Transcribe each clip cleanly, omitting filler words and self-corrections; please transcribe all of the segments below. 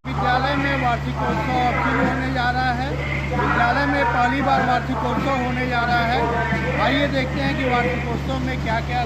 विद्यालय में वार्षिकोत्सव अब शुरू होने जा रहा है। विद्यालय में पहली बार वार्षिकोत्सव होने जा रहा है। आइए देखते हैं कि वार्षिकोत्सव में क्या क्या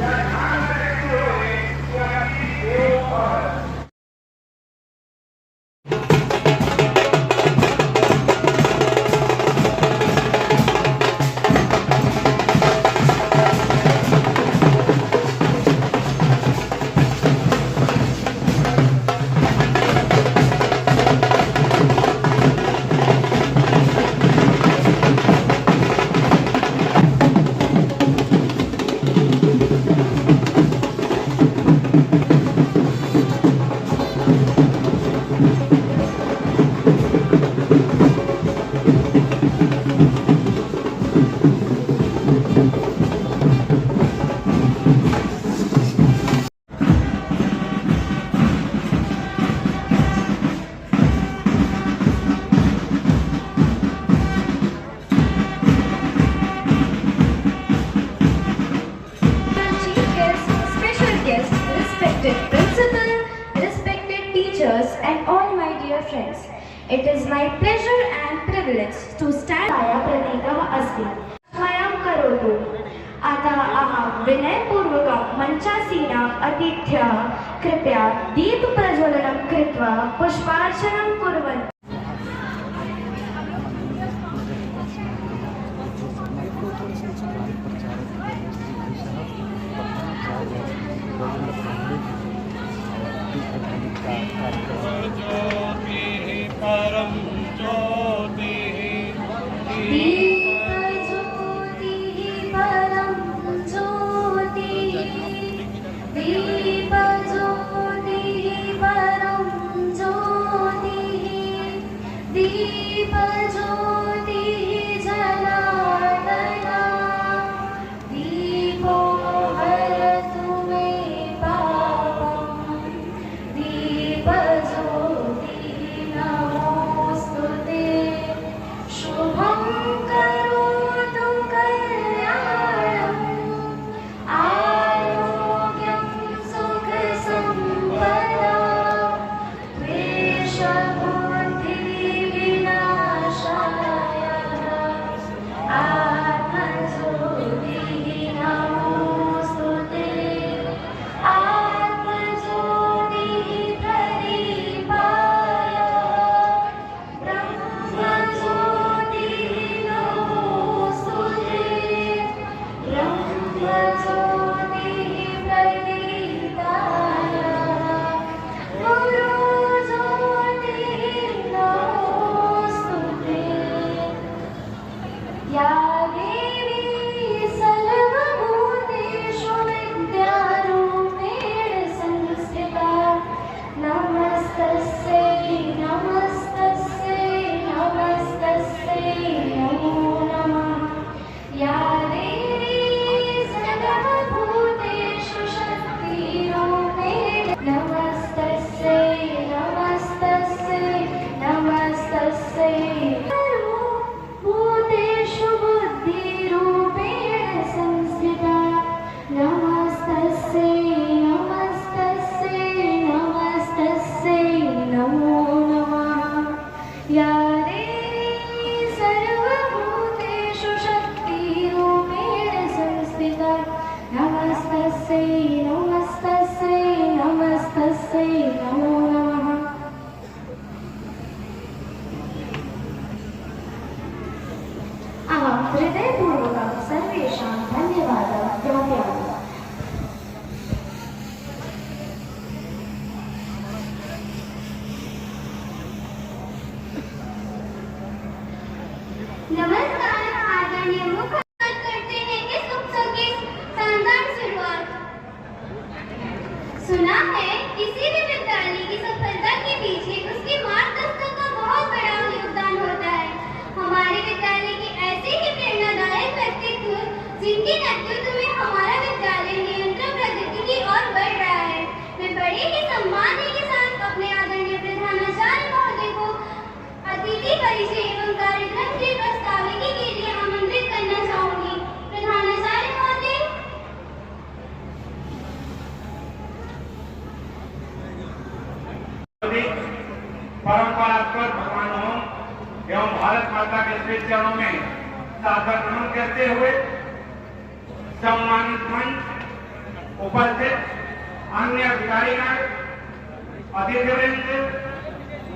and all my dear friends. It is my pleasure and privilege to stand प्रतीकः अस्ति। स्वयं करोतु। अतः अहं विनयपूर्वकं मञ्चासीनाम् अतिथ्यः कृपया दीपप्रज्वलनं कृत्वा पुष्पार्चनं कुर्वन्तु। परम ज्योति परम ज्योति दीप ज्योति परम ज्योति दीप ज्योति जनार्दना दीपो हरतु मे पापं दीप ज्योति नमस्तस्यै नमो नमः। अहं हृदयपूर्वकं सर्वेषां धन्यवादं ज्ञापयामि। नमस्कार आदरणीय मुख्य करते हैं इस उत्सव की शानदार शुरुआत। सुना है किसी भी विद्यालय की सफलता के पीछे उसके मार्गदर्शक का बहुत बड़ा योगदान होता है। हमारे विद्यालय के ऐसे ही प्रेरणादायक व्यक्तित्व जिनके नेतृत्व में हमारा विद्यालय निरंतर प्रगति की ओर बढ़ रहा है। मैं बड़े ही सम्मान के साथ अपने आदरणीय प्रधानाचार्य महोदय को अतिथि परिचय एवं कार्यक्रम की प्रस्ताविकी के लिए आमंत्रित करना चाहूंगी। प्रधानाचार्य महोदय। परंपरागत भगवानों एवं भारत माता के श्री चरणों में सादर नमन करते हुए सम्मानित मंच उपस्थित अन्य अधिकारीगण, अतिथिवृंद,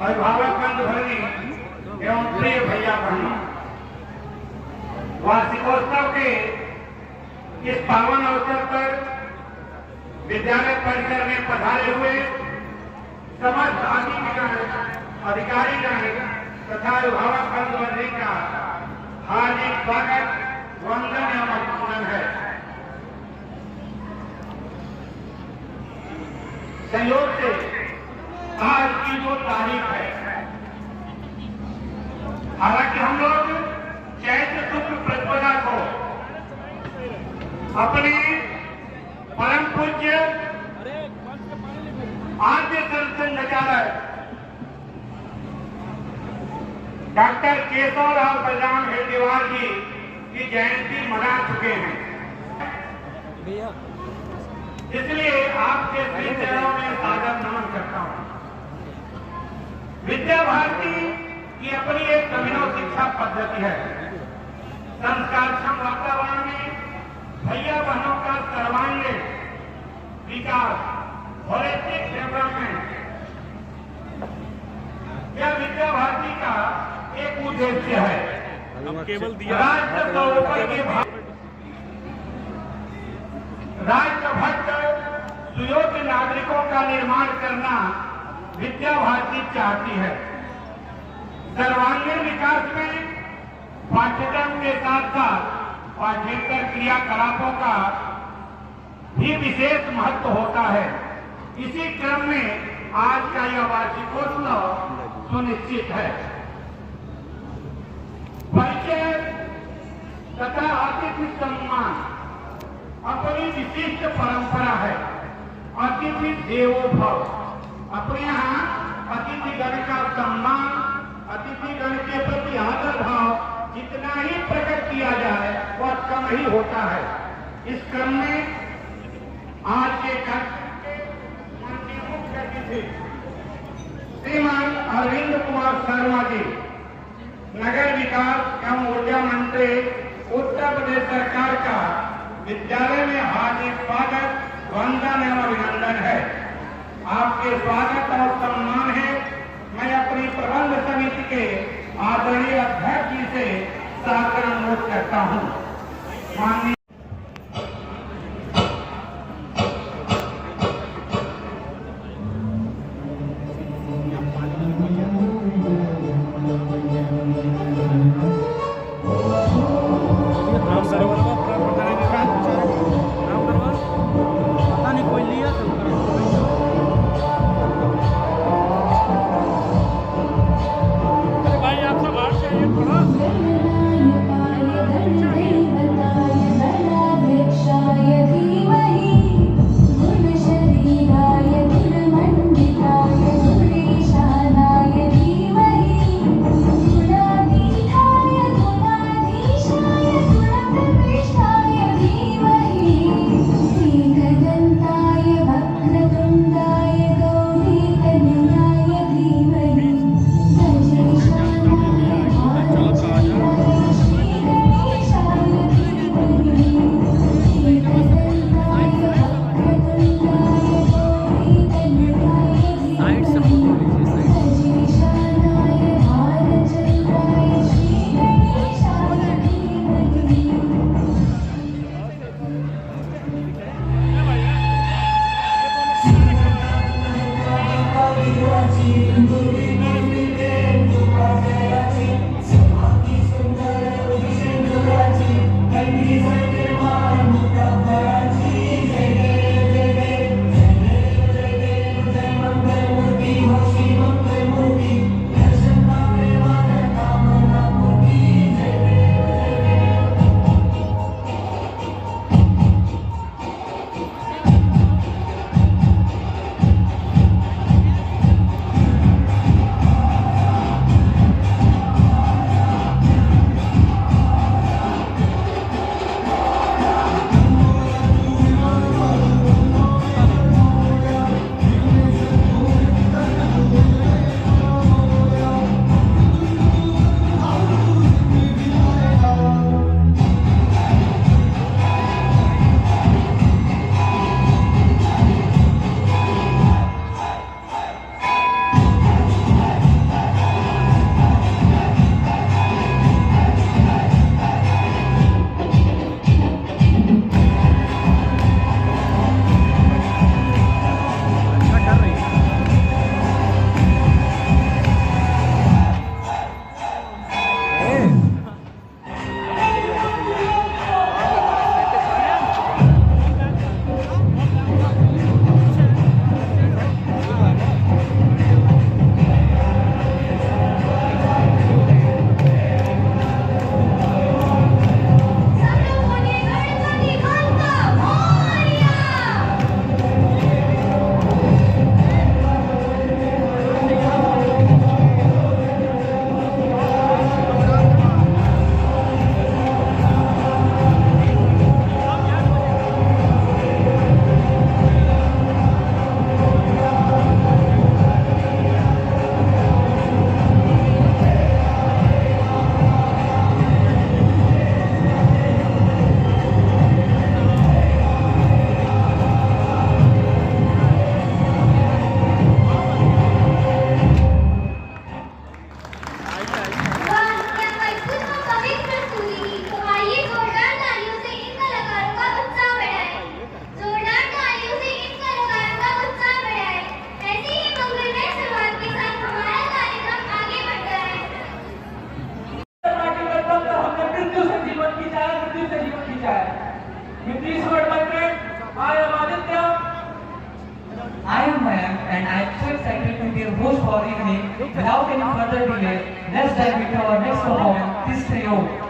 अभिभावक बंधु भगिनी एवं प्रिय भैया बहनों, वार्षिकोत्सव के इस पावन अवसर पर विद्यालय परिसर में पधारे हुए समस्त अधिकारीगण तथा अभिभावक बंधु भगिनी का हार्दिक स्वागत, वंदन एवं अभिनंदन है। संयोग से आज की जो तारीख है, हालांकि हम लोग चैत्र शुक्ल प्रतिपदा को अपने परम पूज्य आद्य संचालक डॉक्टर केशवराव बलराम हेडगेवार जी की जयंती मना चुके हैं, इसलिए आपके श्री चरणों में सादर नमन करता हूं। विद्या भारती की अपनी एक अभिनव शिक्षा पद्धति है। संस्कारक्षम वातावरण में भैया बहनों का सर्वांगीण विकास, होलिस्टिक डेवलपमेंट, यह विद्या भारती का एक उद्देश्य है। केवल दिया राष्ट्र भक्त सुयोग्य नागरिकों का निर्माण करना विद्या भारती चाहती है। सर्वांगीण विकास में पाठ्यक्रम के साथ साथ पाठ्येतर क्रियाकलापों का भी विशेष महत्व होता है। इसी क्रम में आज का यह वार्षिकोत्सव सुनिश्चित है। परिचय तथा अतिथि सम्मान अपनी विशिष्ट परंपरा है। अतिथि देवो भव। अपने यहाँ अतिथिगण का सम्मान, अतिथिगण के प्रति आदर भाव जितना ही प्रकट किया जाए वह कम ही होता है। इस क्रम में आज के माननीय मुख्य अतिथि श्रीमान अरविंद कुमार शर्मा जी, नगर विकास एवं ऊर्जा मंत्री, उत्तर प्रदेश सरकार का विद्यालय में हार्दिक स्वागत, वंदन एवं अभिनंदन है। आपके स्वागत और सम्मान है। मैं अपनी प्रबंध समिति के आदरणीय अध्यक्ष जी से सादर अनुरोध करता हूं। माननीय and I am so excited to be your host for the evening. Without any further delay, let's dive into our next performance, this trio.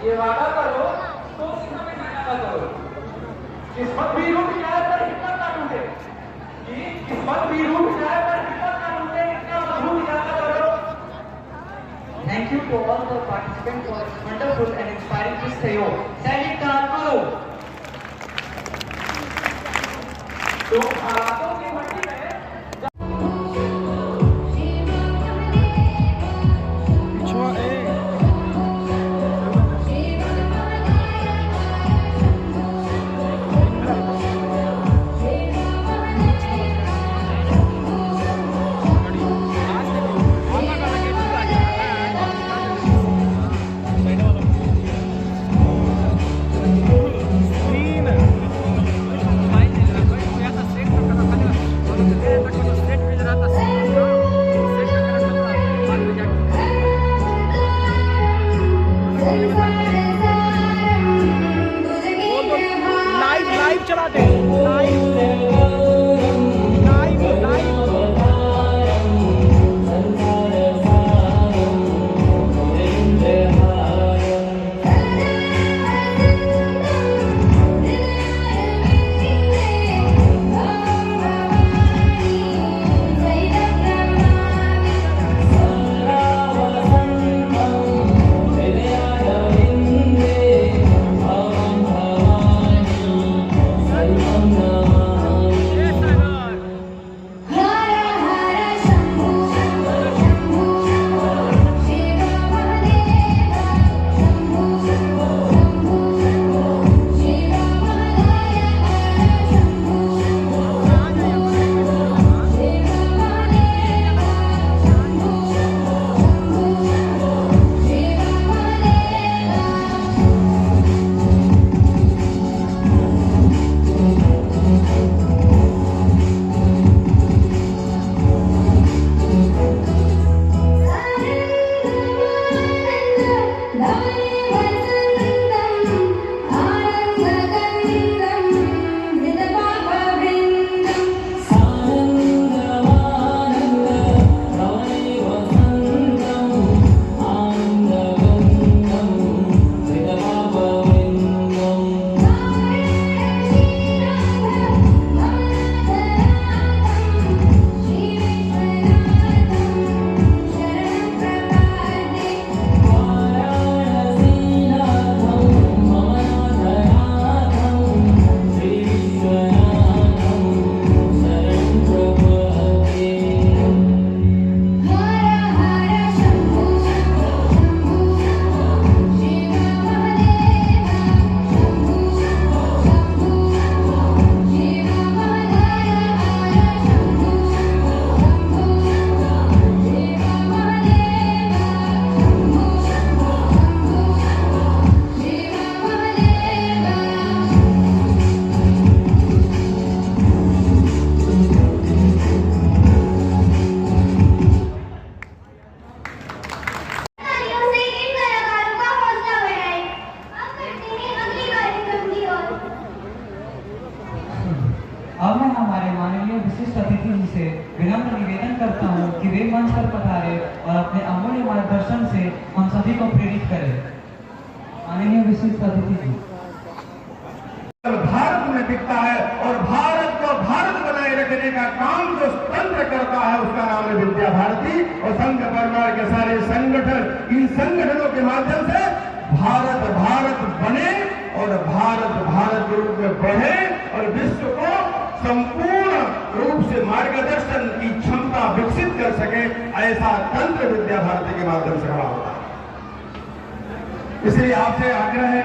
ये वादा करो तो सीधा में खाना का करो। किस्मत भी रूठ जाए पर हिम्मत ना टूटे। किस्मत भी रूठ जाए पर हिम्मत ना टूटे, इतना मधुर याद करो। Thank you to all the participants for wonderful and inspiring this सहयोग। सैनिक का करो। तो हालातों की मट्टी में लाइव चलाते अब मैं हमारे माननीय विशिष्ट अतिथि जी से विनम्र निवेदन करता हूँ कि वे मंच पर पधारे और अपने अमूल्य मार्गदर्शन से हम सभी को प्रेरित करें। माननीय विशिष्ट अतिथि जी। भारत में दिखता है और भारत को भारत बनाए रखने का काम जो तंत्र करता है उसका नाम है विद्या भारती और संघ परिवार के सारे संगठन। इन संगठनों के माध्यम से भारत भारत बने और भारत भारत के रूप में बढ़े और विश्व को संपूर्ण रूप से मार्गदर्शन की क्षमता विकसित कर सके, ऐसा तंत्र विद्या भारती के माध्यम से खड़ा होता है। इसलिए आपसे आग्रह है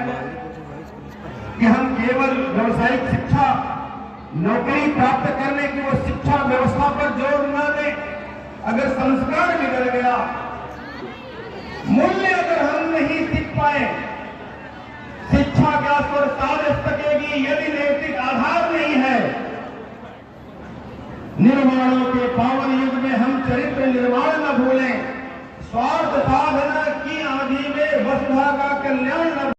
कि हम केवल व्यवसायिक शिक्षा, नौकरी प्राप्त करने की वो शिक्षा व्यवस्था पर जोर न दें। अगर संस्कार बिगड़ गया, मूल्य अगर हम नहीं सीख पाए, शिक्षा क्या स्वर साध सकेगी यदि नैतिक आधार नहीं है। निर्माणों के पावन युग में हम चरित्र निर्माण न भूलें, स्वार्थ साधना की आंधी में वसुधा का कल्याण न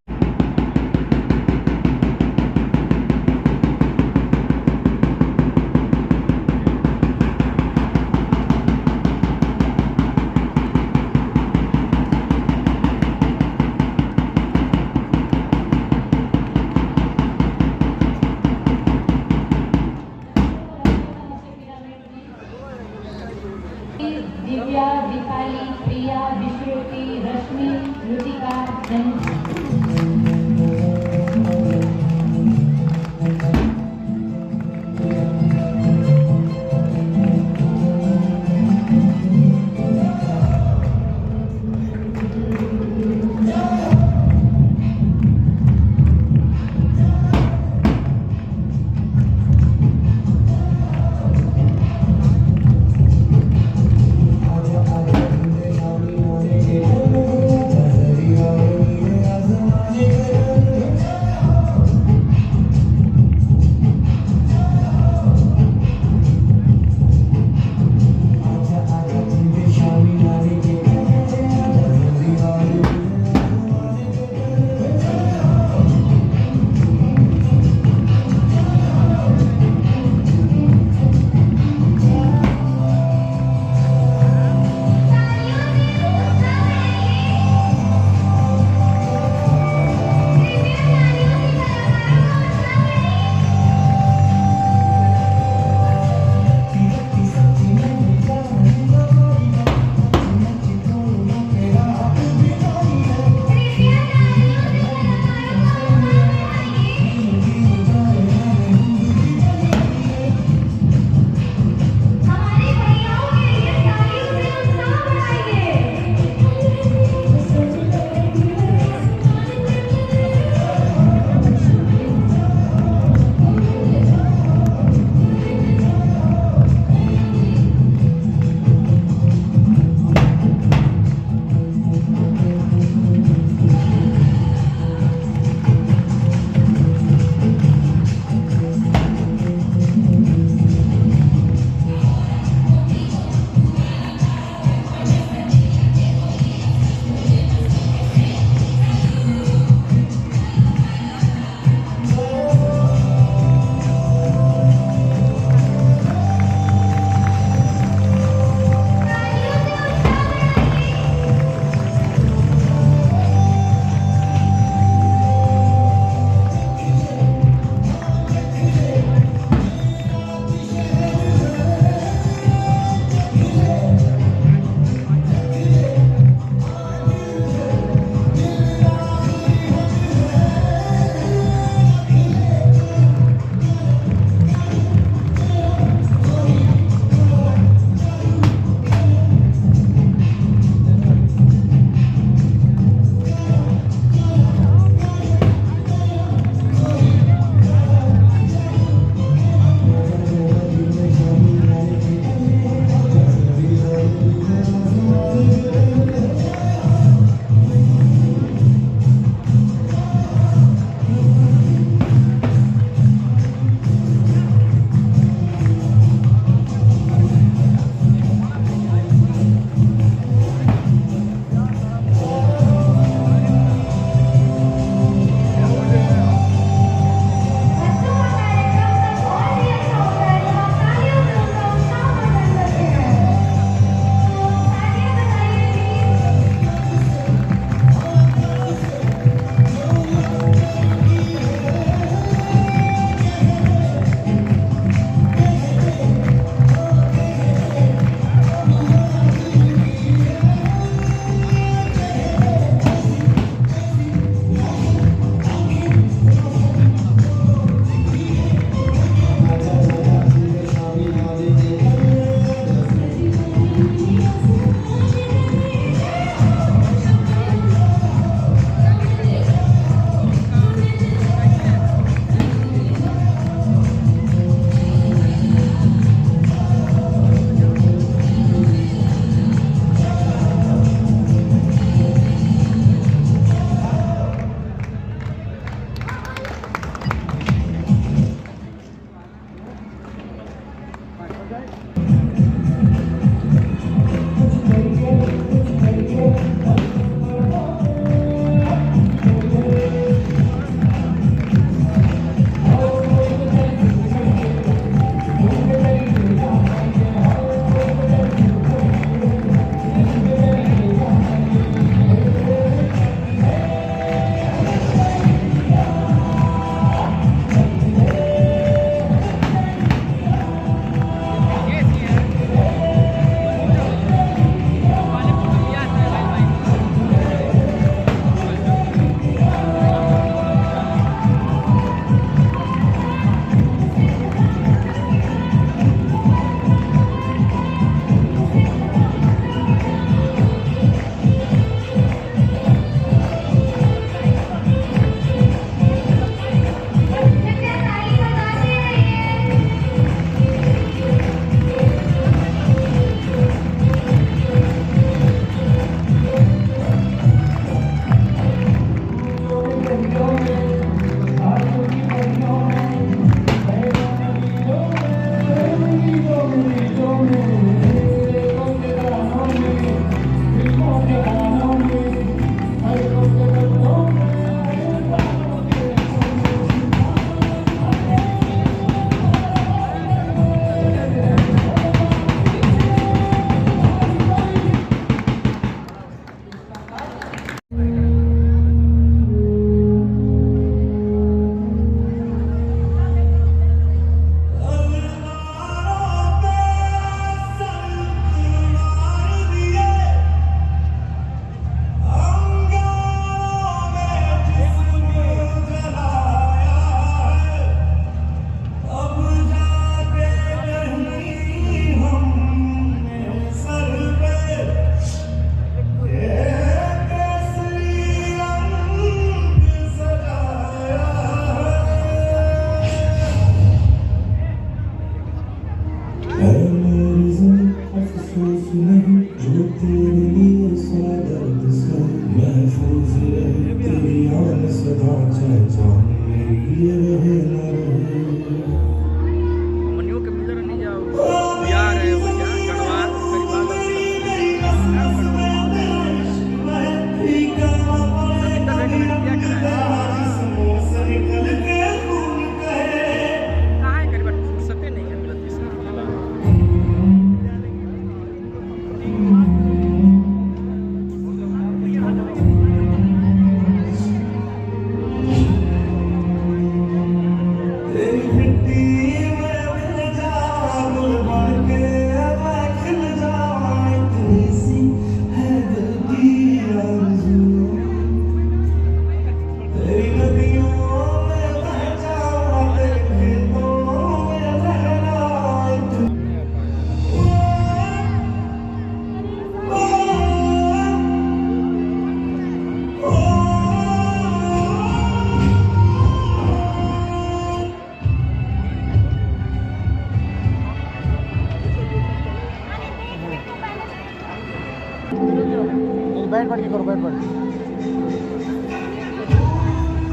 बैठ करो, बैठ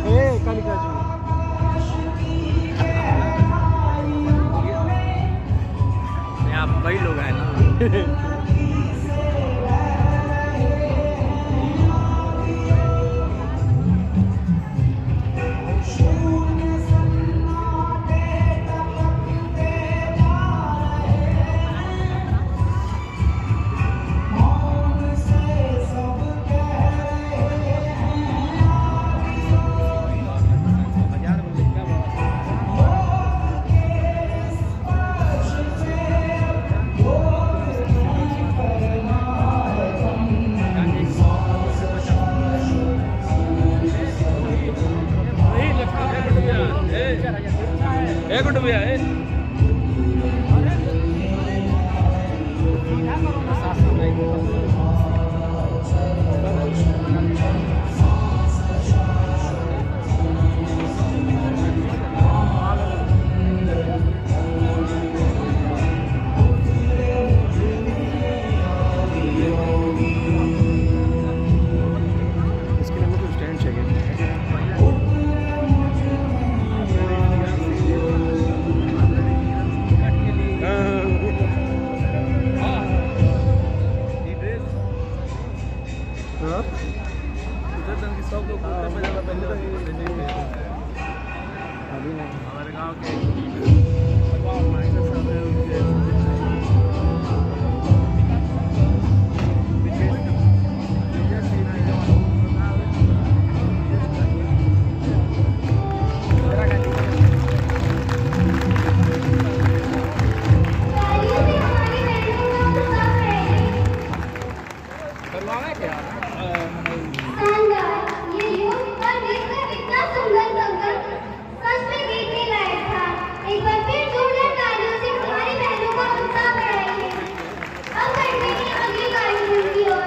ए कालिका जी यहाँ कई लोग हैं ना। गुड भैया इसके लिए मुझे स्टैंड चाहिए। सब लोग हमारे गाँव के ये युग और देखकर कितना सुंदर संकल्प सच में देखने लायक था। एक बार फिर जोरदार तालियों से हमारी बहनों का उत्साह बढ़ाइए। अब बढ़ते हैं अगले कार्यक्रम की ओर।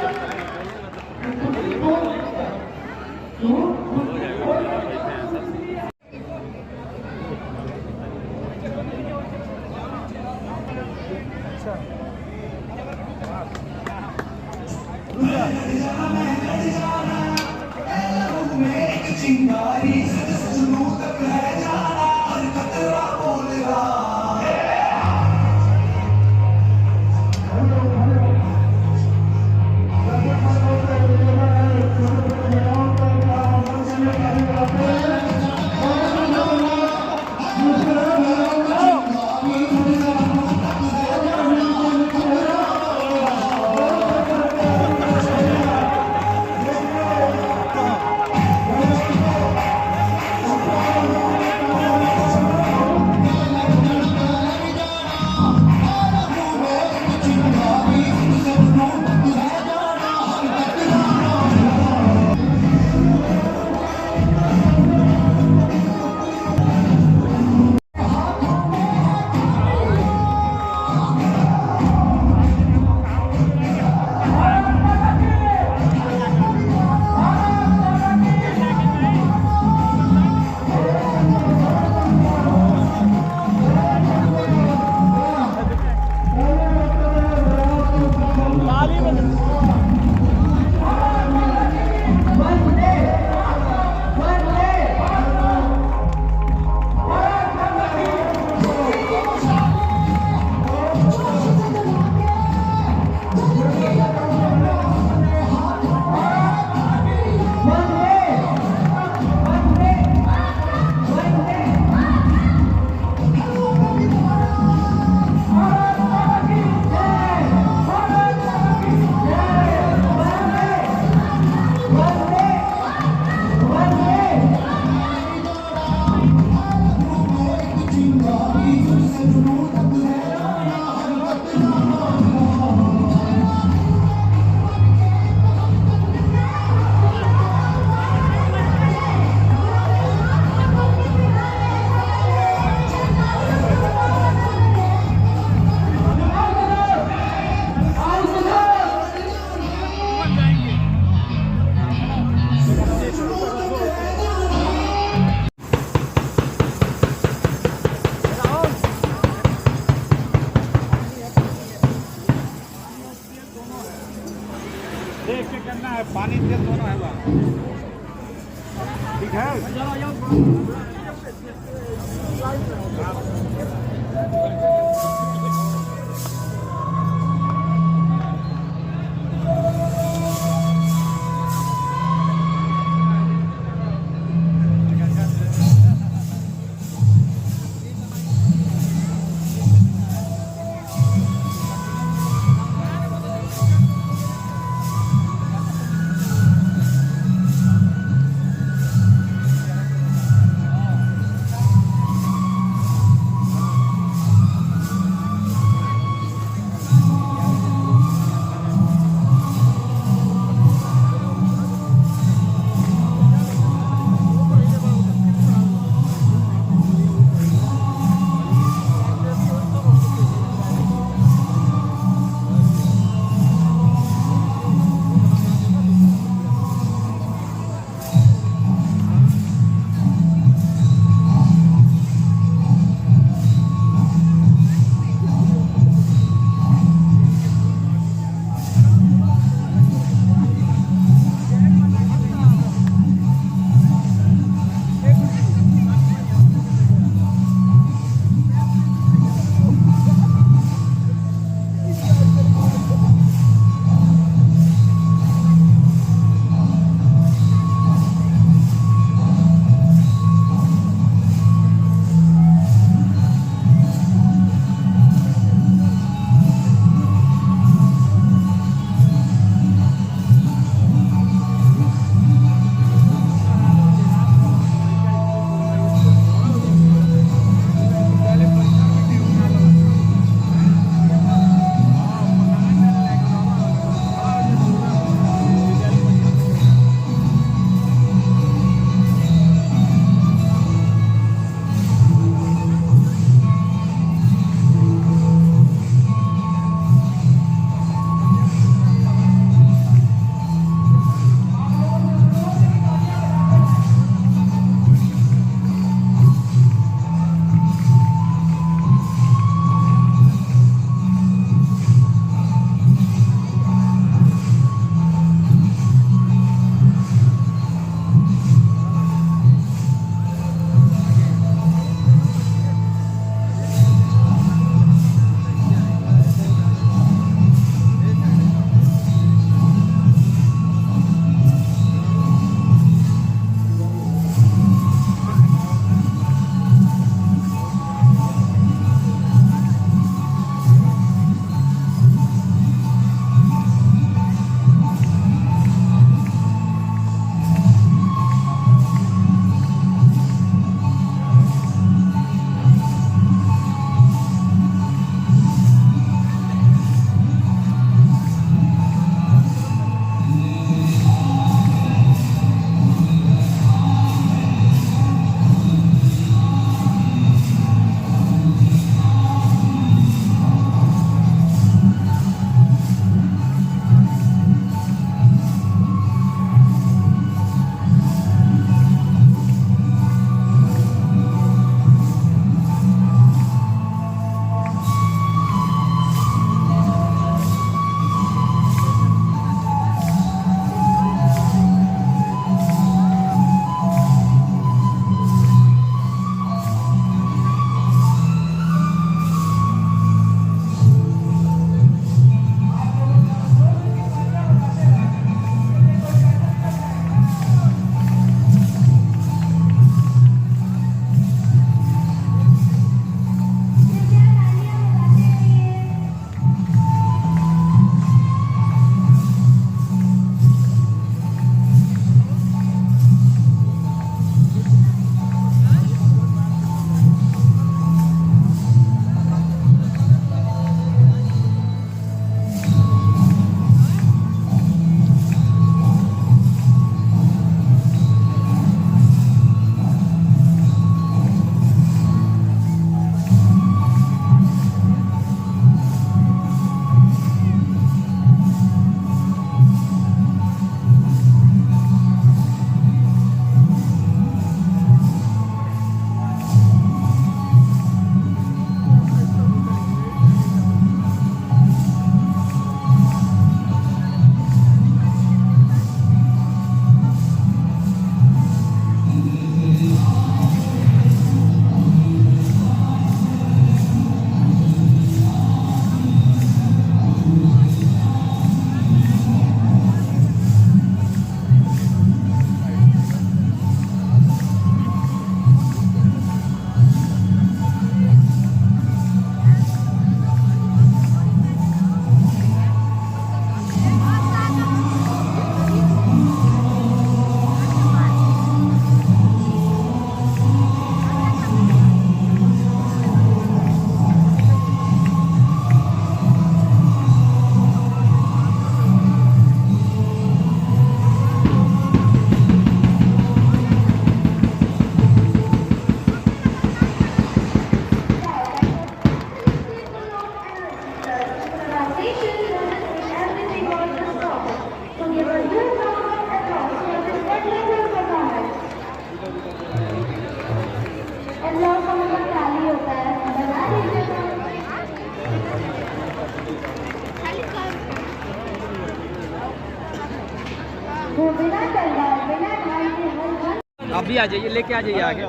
आप भी आ जाइए, लेके आ जाइए आगे,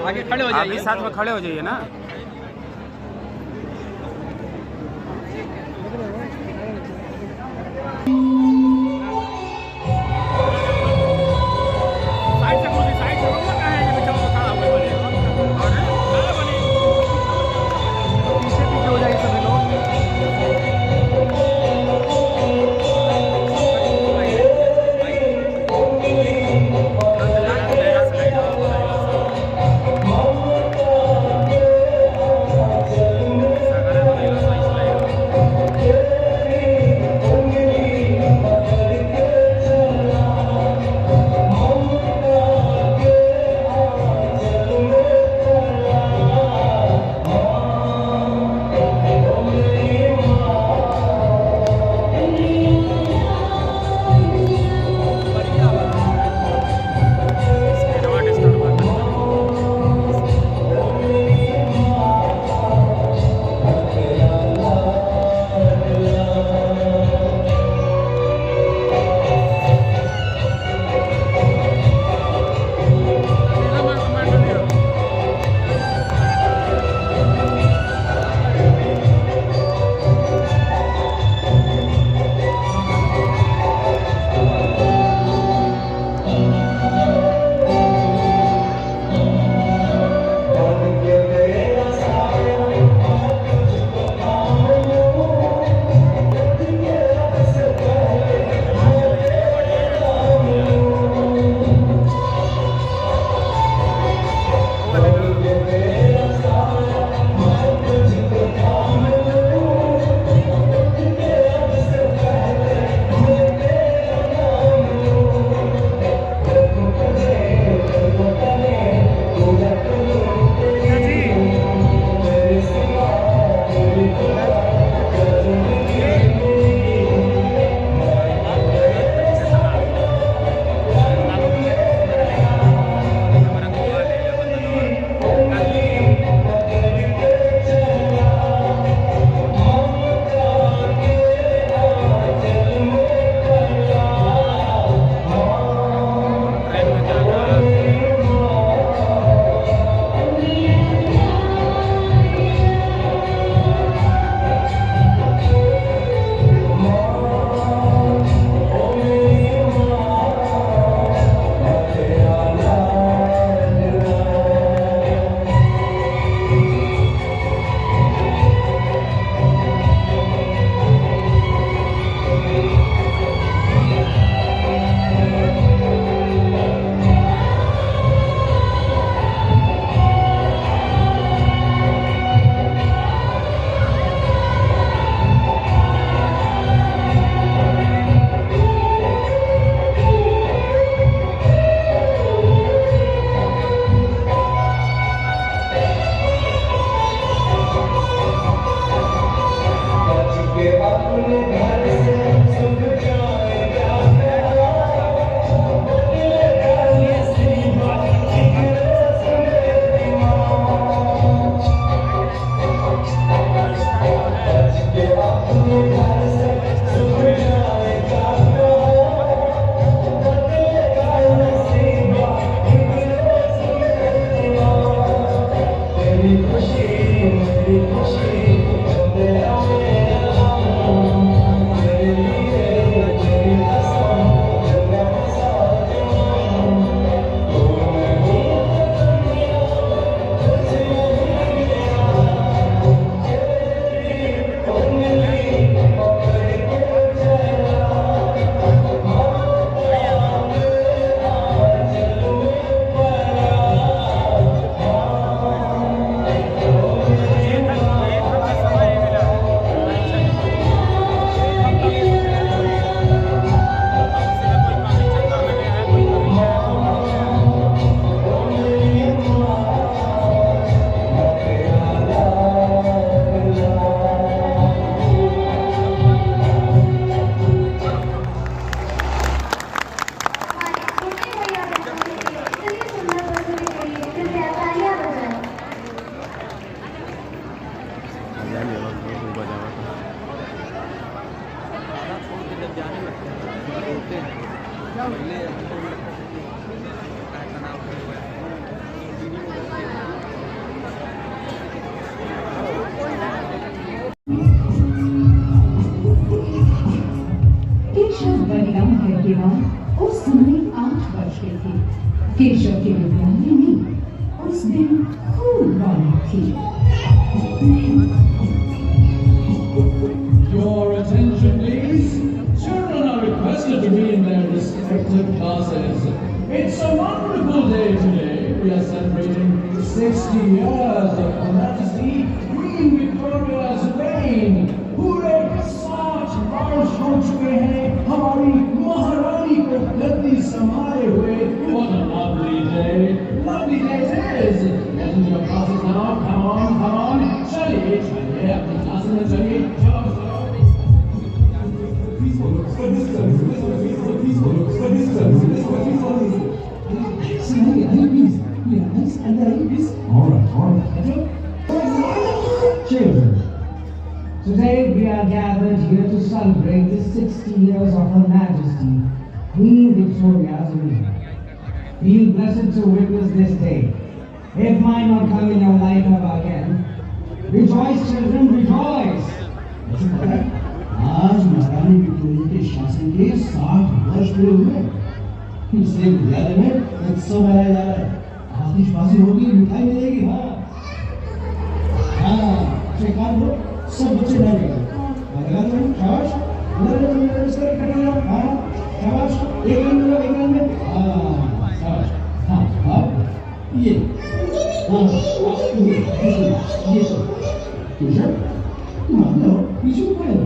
आगे खड़े हो आप भी जाइए। साथ में खड़े हो जाइए ना। बालिका उस समय 8 वर्ष की थी। केशव के विद्यालय में उस दिन खूब रौनक थी। Your attention, please. Children are requested to be in their respective classes. It's a wonderful day today. We are celebrating 60 years of Her Majesty Queen Victoria's reign. पूरे 60 वर्ष हो चुके हैं हमारी महारानी को गद्दी संभाले हुए। What a lovely day! Lovely day it is. Get into your classes now. Come on, come on. चलिए, चलिए अपनी क्लास में चलिए। चलो, चलो। Children, today we are gathered here to celebrate the 60 years of Her Majesty, Queen Victoria's reign. Feel blessed to witness this day. It might not come in your lifetime again. Rejoice, children, rejoice! आज महारानी Victoria के शासन के 60 वर्ष पूरे हुए। इसलिए विद्यालय में उत्सव मनाया जा रहा है। आतिशबाजी होगी, मिठाई मिलेगी। हाँ, स्वीकार लो, सब बच्चे डालेंगे। शाबाश, शाबाश, एक रन में। शाबाश, हाँ, अब ये, ये सब, तुम आते हो, पीछे क्यों पड़े हो?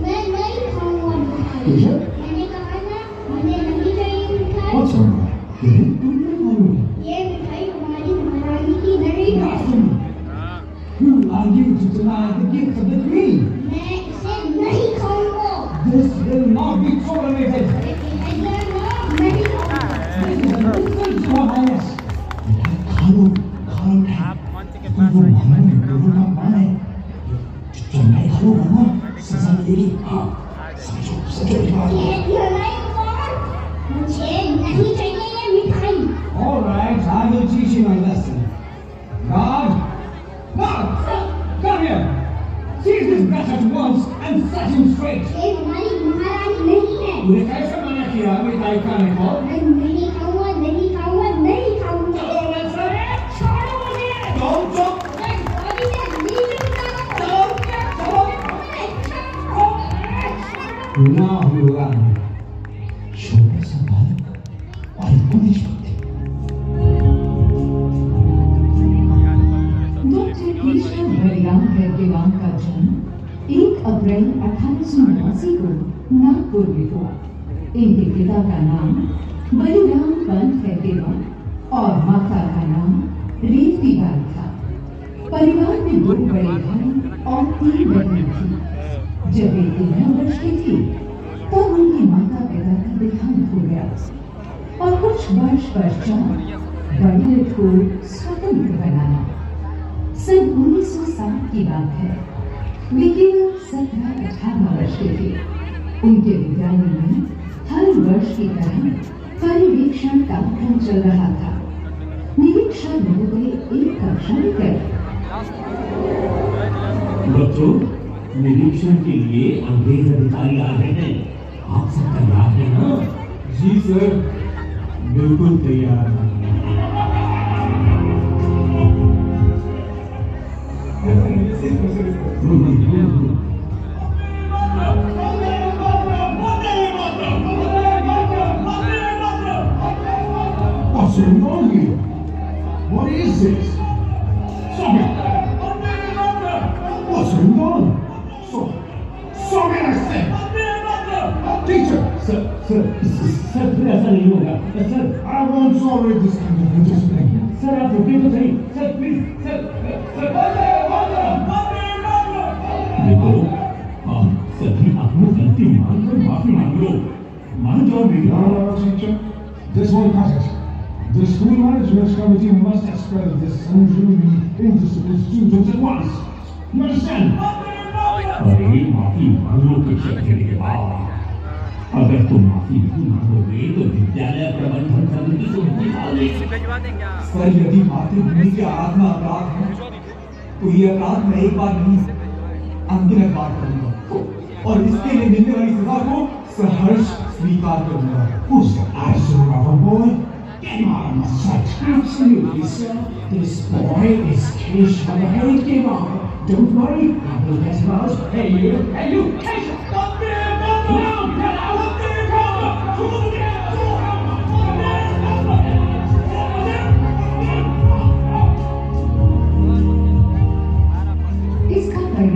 मैं नहीं खाऊंगा केशव? मैंने कहा ना, मुझे नहीं चाहिए मिठाई। What's wrong? तुम नहीं खाओगे? ये मिठाई हमारी महारानी की नहीं है। Who are you to deny the gift of the Queen? मैं इसे नहीं खाऊंगा। This will not be tolerated. नहीं खाऊंगा। This is an insult to Her Highness. खा लो आप मंच के पास वो महारानी विक्टोरिया का मान है। चुनाई खा लो वरना सजा मिलेगी। हाँ, समझो, समझो इस बात को। मुझे नहीं चाहिए ये मिठाई। All right, I will teach you a lesson. Guard, come here. Seize this brat at once and set him straight. ये हमारी महारानी नहीं है। तूने कैसे मना किया मिठाई खाने को? मैं नहीं खाऊंगा, नहीं खाऊंगा, नहीं खाऊंगा। छोड़ो मुझे। मैं बॉडी से नहीं निकलूंगा। ना होगा छोटा सा बालक और इनको देशभक्ति। डॉक्टर केशव बलिराम हेडगेवार का जन्म 1 अप्रैल 1889 को नागपुर में हुआ। इनके पिता का नाम बलिराम पंत हेडगेवार और माता का नाम रेवतीबाई था। परिवार में 2 बड़े भाई और 3 बहनें थीं। जब वे 13 वर्ष की थी तब उनके माता पिता का देहांत हो गया और कुछ वर्ष पश्चात भारत को स्वतंत्र बनाया। सन 1960 की बात है। वे केवल 17-18 वर्ष के थे। उनके विद्यालय में हर वर्ष की तरह पर्यवेक्षण कार्यक्रम चल रहा था। निरीक्षक महोदय एक कक्षा में गए। बच्चों, निरीक्षण के लिए अंग्रेज अधिकारी आ रहे हैं। आप सब तैयार हैं ना? जी सर, बिल्कुल तैयार हैं। What's going on here? What is this? Stop it! What's going on? Stop it, I said! Teacher! Sir, फिर ऐसा नहीं होगा। Sir, I won't tolerate this kind of indiscipline. Sir, आप रुकिए तो सही। सर, प्लीज, सर, देखो, आप सभी अपनी गलती मानकर माफी मांग लो। मान जाओ बेटा। No, teacher. This won't cut it. The school management committee must expel this unruly, indisciplined student at once. You understand? अरे माफी मांग लो केशव के बाद। अगर तुम माफी नहीं मांगोगे तो विद्यालय प्रबंधन समिति को निकालेंगे। सर, यदि माफी भूमि की आराधना अपराध है तो ये अपराध मैं एक बार नहीं अंतिम बार करूंगा और इसके लिए मिलने वाली सजा को सहर्ष स्वीकार करूंगा। Who's the asshole of a boy? Get him out of my sight. Absolutely, sir. This boy is Kesha the Hate Giver. Don't worry, I will get him out. Hey you, Kesha! Stop there! Stop now! Get out of there! इसका परिणाम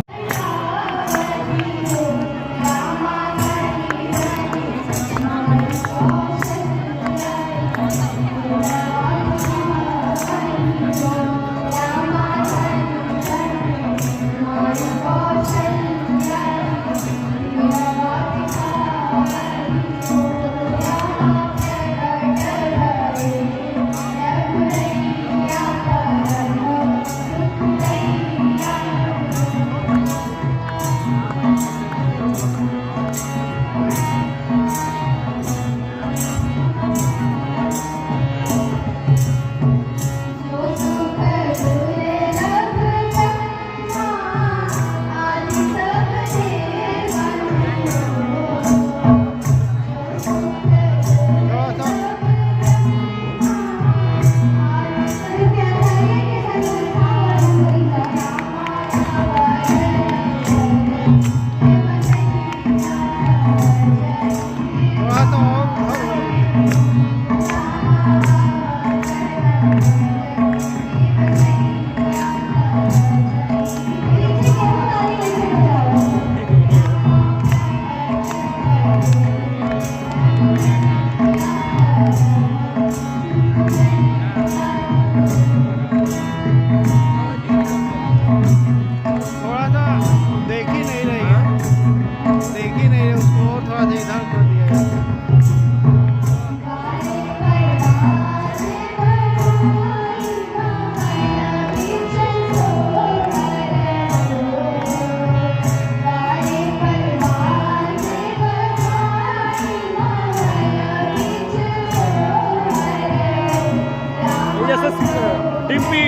डिम्पी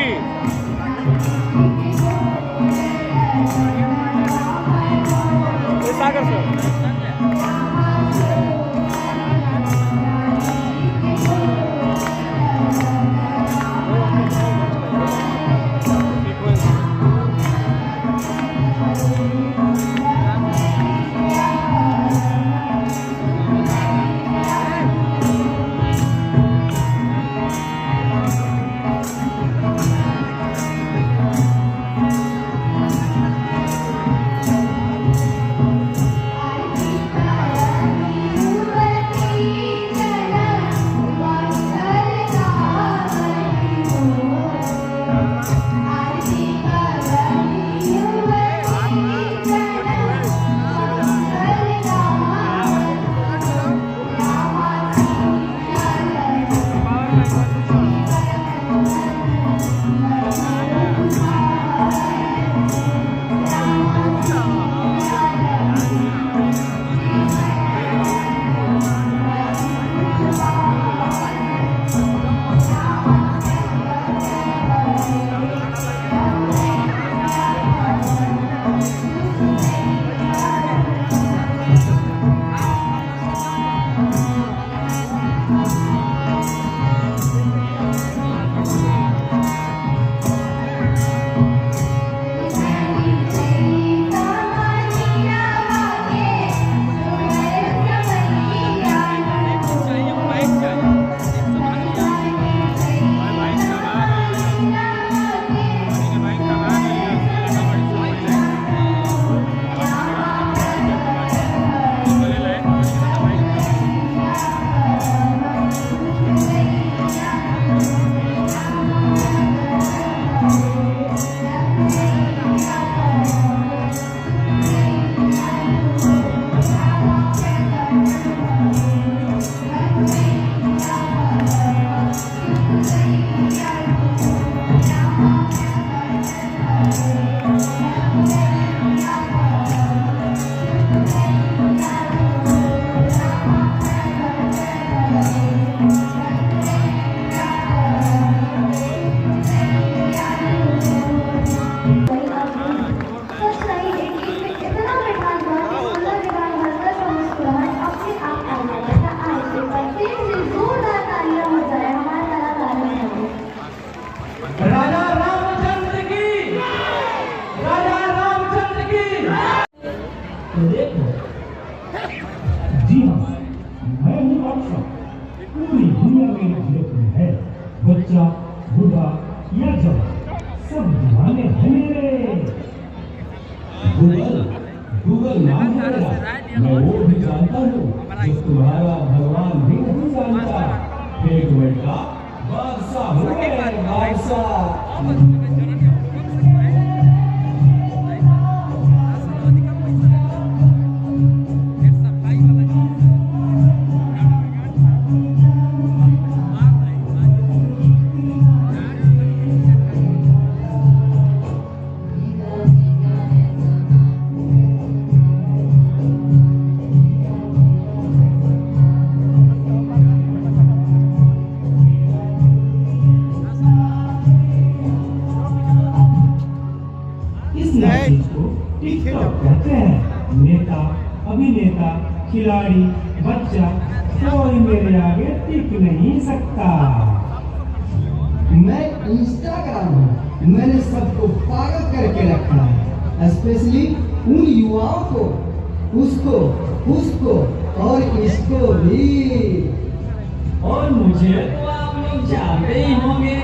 सागर sir बुढ़ा या जवान, सब दीवाने हैं मेरे। Google नाम है मेरा, मैं वो भी जानता हूँ जो तुम्हारा भगवान भी नहीं जानता। एक मिनट का बादशाह हूँ मैं, बादशाह। कहते हैं नेता, अभिनेता, खिलाड़ी, बच्चा, कोई मेरे आगे टिक नहीं सकता। मैं इंस्टाग्राम हूँ, मैंने सबको पागल करके रखा है, स्पेशली उन युवाओं को, उसको और इसको भी। और मुझे तो आप लोग जानते ही होंगे,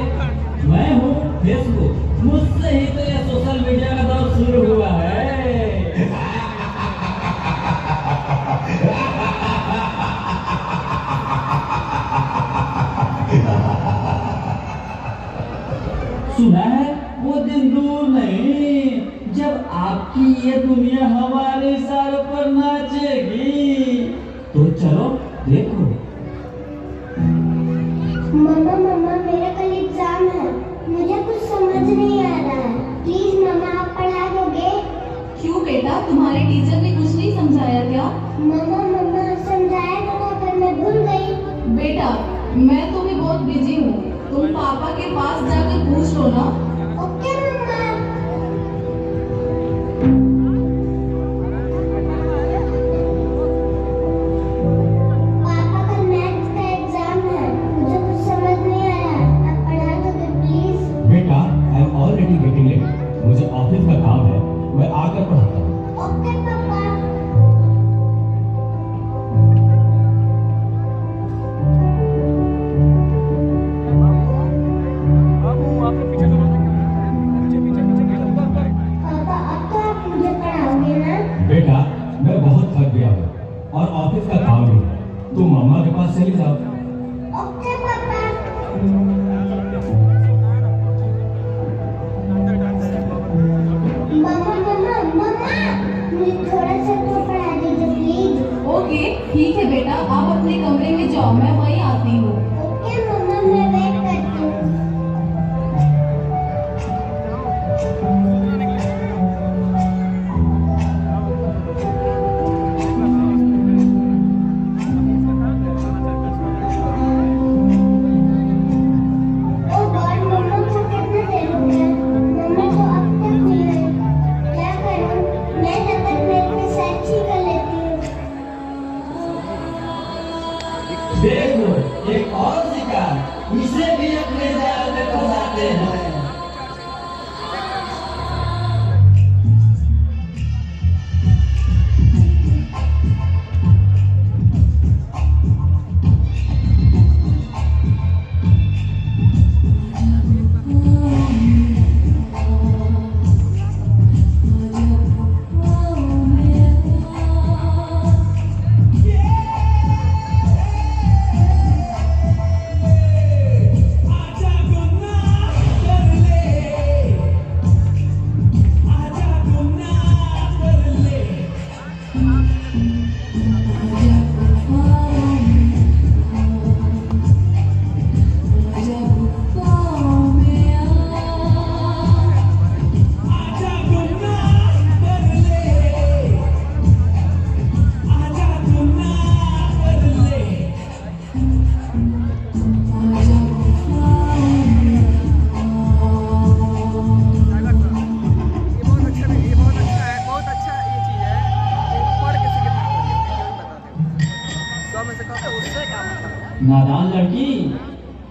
मैं हूँ फेसबुक, मुझसे ही तो ये सोशल मीडिया का दौर शुरू हुआ है। सुना है वो दिन दूर नहीं जब आपकी ये दुनिया हमारे इशारों पर नाचेगी। तो चलो देखो। मम्मा मेरा कल एग्जाम है, मुझे कुछ समझ नहीं आ रहा है, प्लीज मम्मा आप पढ़ा दोगे? क्यों बेटा, तुम्हारे टीचर ने कुछ नहीं समझाया क्या? मम्मा समझाया था पर मैं भूल गई। बेटा मैं तो भी बहुत बिजी हूँ, तुम पापा के पास जाकर पूछ लो ना। ओके मम्मा। पापा कल मैथ्स का एग्जाम है, मुझे कुछ समझ नहीं आ रहा है, आप पढ़ा दोगे प्लीज? बेटा I am already getting late, मुझे ऑफिस का काम है, मैं आकर पढ़ाता हूँ। ओके पापा। बेटा मैं बहुत थक गया हूँ और ऑफिस का काम भी है, तुम मम्मा के पास चली जाओ। ओके पापा। मम्मा मुझे थोड़ा सा तो पढ़ा दीजिए प्लीज। ओके ठीक है बेटा, आप अपने कमरे में जाओ, मैं वहीं आती हूँ। ओके मम्मा मैं वेट करती हूँ। देखो एक और शिकार, इसे भी अपने जाल में फंसाते हैं। नादान लड़की,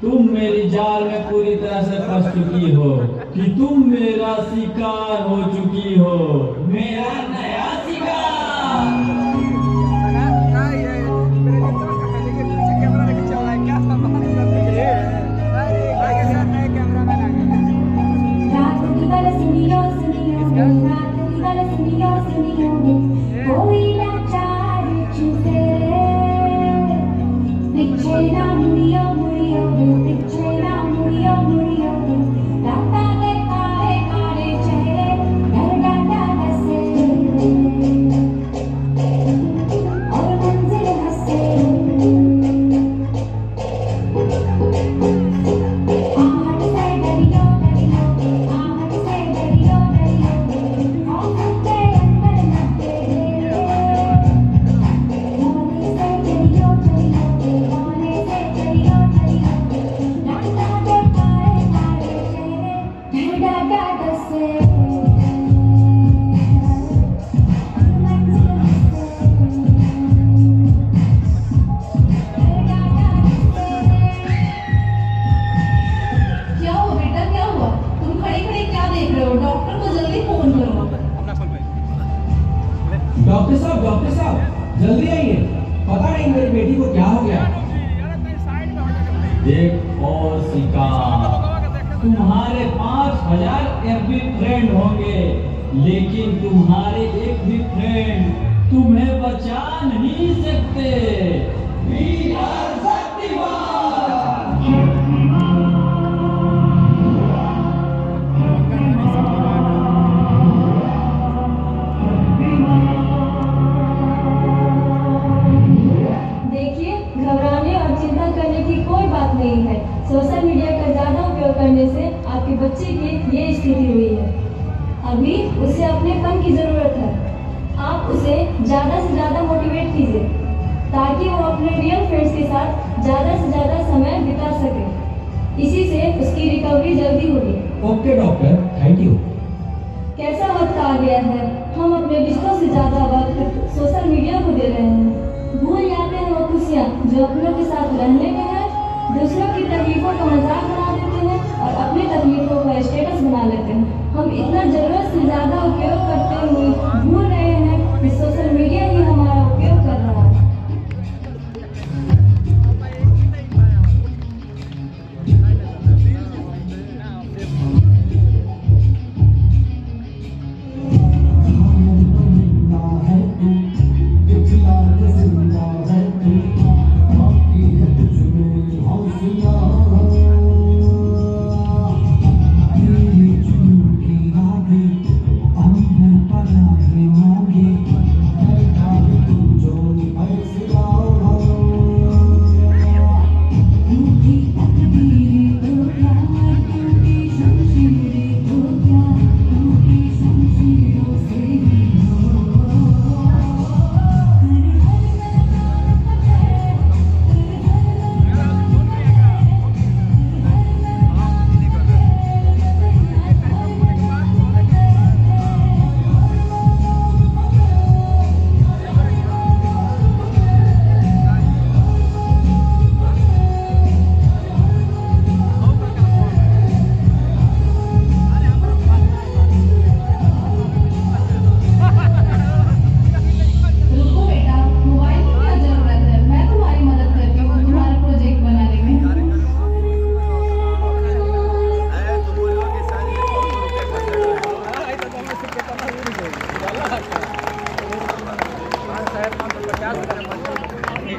तुम मेरी जाल में पूरी तरह से फंस चुकी हो कि तुम मेरा शिकार हो चुकी हो, मेरा नया शिकार। काम। तुम्हारे 5000 एफबी फ्रेंड होंगे, लेकिन तुम्हारे एक भी फ्रेंड तुम्हें बचा नहीं सकते। We are देखिए, घबराने और चिंता करने की कोई बात नहीं है। सोशल मीडिया का ज्यादा उपयोग करने से आपके बच्चे की ये स्थिति हुई है। अभी उसे अपनेपन की जरूरत है। आप उसे ज्यादा से ज्यादा मोटिवेट कीजिए ताकि वो अपने रियल फ्रेंड्स के साथ ज्यादा से ज्यादा समय बिता सके। इसी से उसकी रिकवरी जल्दी होगी। Okay doctor, thank you. कैसा वक्त आ गया है, हम अपने रिश्तों से ज्यादा वक्त सोशल मीडिया को दे रहे हैं। भूल जाते हैं वो खुशियाँ जो अपनों के साथ रहने में है। दूसरों की तकलीफों का मजाक बना देते हैं और अपनी तकलीफों का स्टेटस बना लेते हैं। हम इतना जरूरत से ज्यादा उपयोग करते हुए भूल रहे हैं कि सोशल मीडिया ही हमारा उपयोग कर रहा है।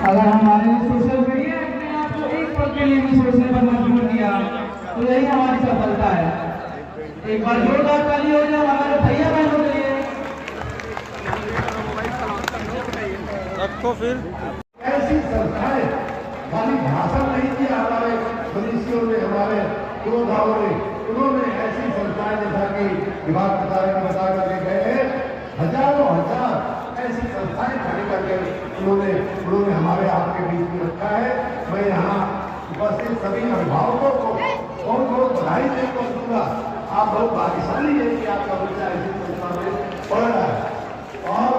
अगर हमारे सोशल मीडिया अपने आप को एक पल के लिए भी सोचने पर मजबूर किया तो यही हमारी सफलता है। एक बार जोरदार ताली हो जाए हमारे भैया बहनों के लिए। रखो फिर ऐसी संस्थाएं खाली भाषण नहीं किया हमारे मनीषियों ने, हमारे योद्धाओं ने, उन्होंने ऐसी संस्थाएं जैसा कि विभाग बता करके गए हैं, हजारों हजार ऐसी संस्थाएं खड़ी करके उन्होंने हमारे आपके बीच में रखा है। मैं यहाँ उपस्थित सभी अभिभावकों को बहुत बहुत बधाई देकर दूंगा। आप बहुत भाग्यशाली है कि आपका बच्चा ऐसी संस्था में पढ़ रहा है। और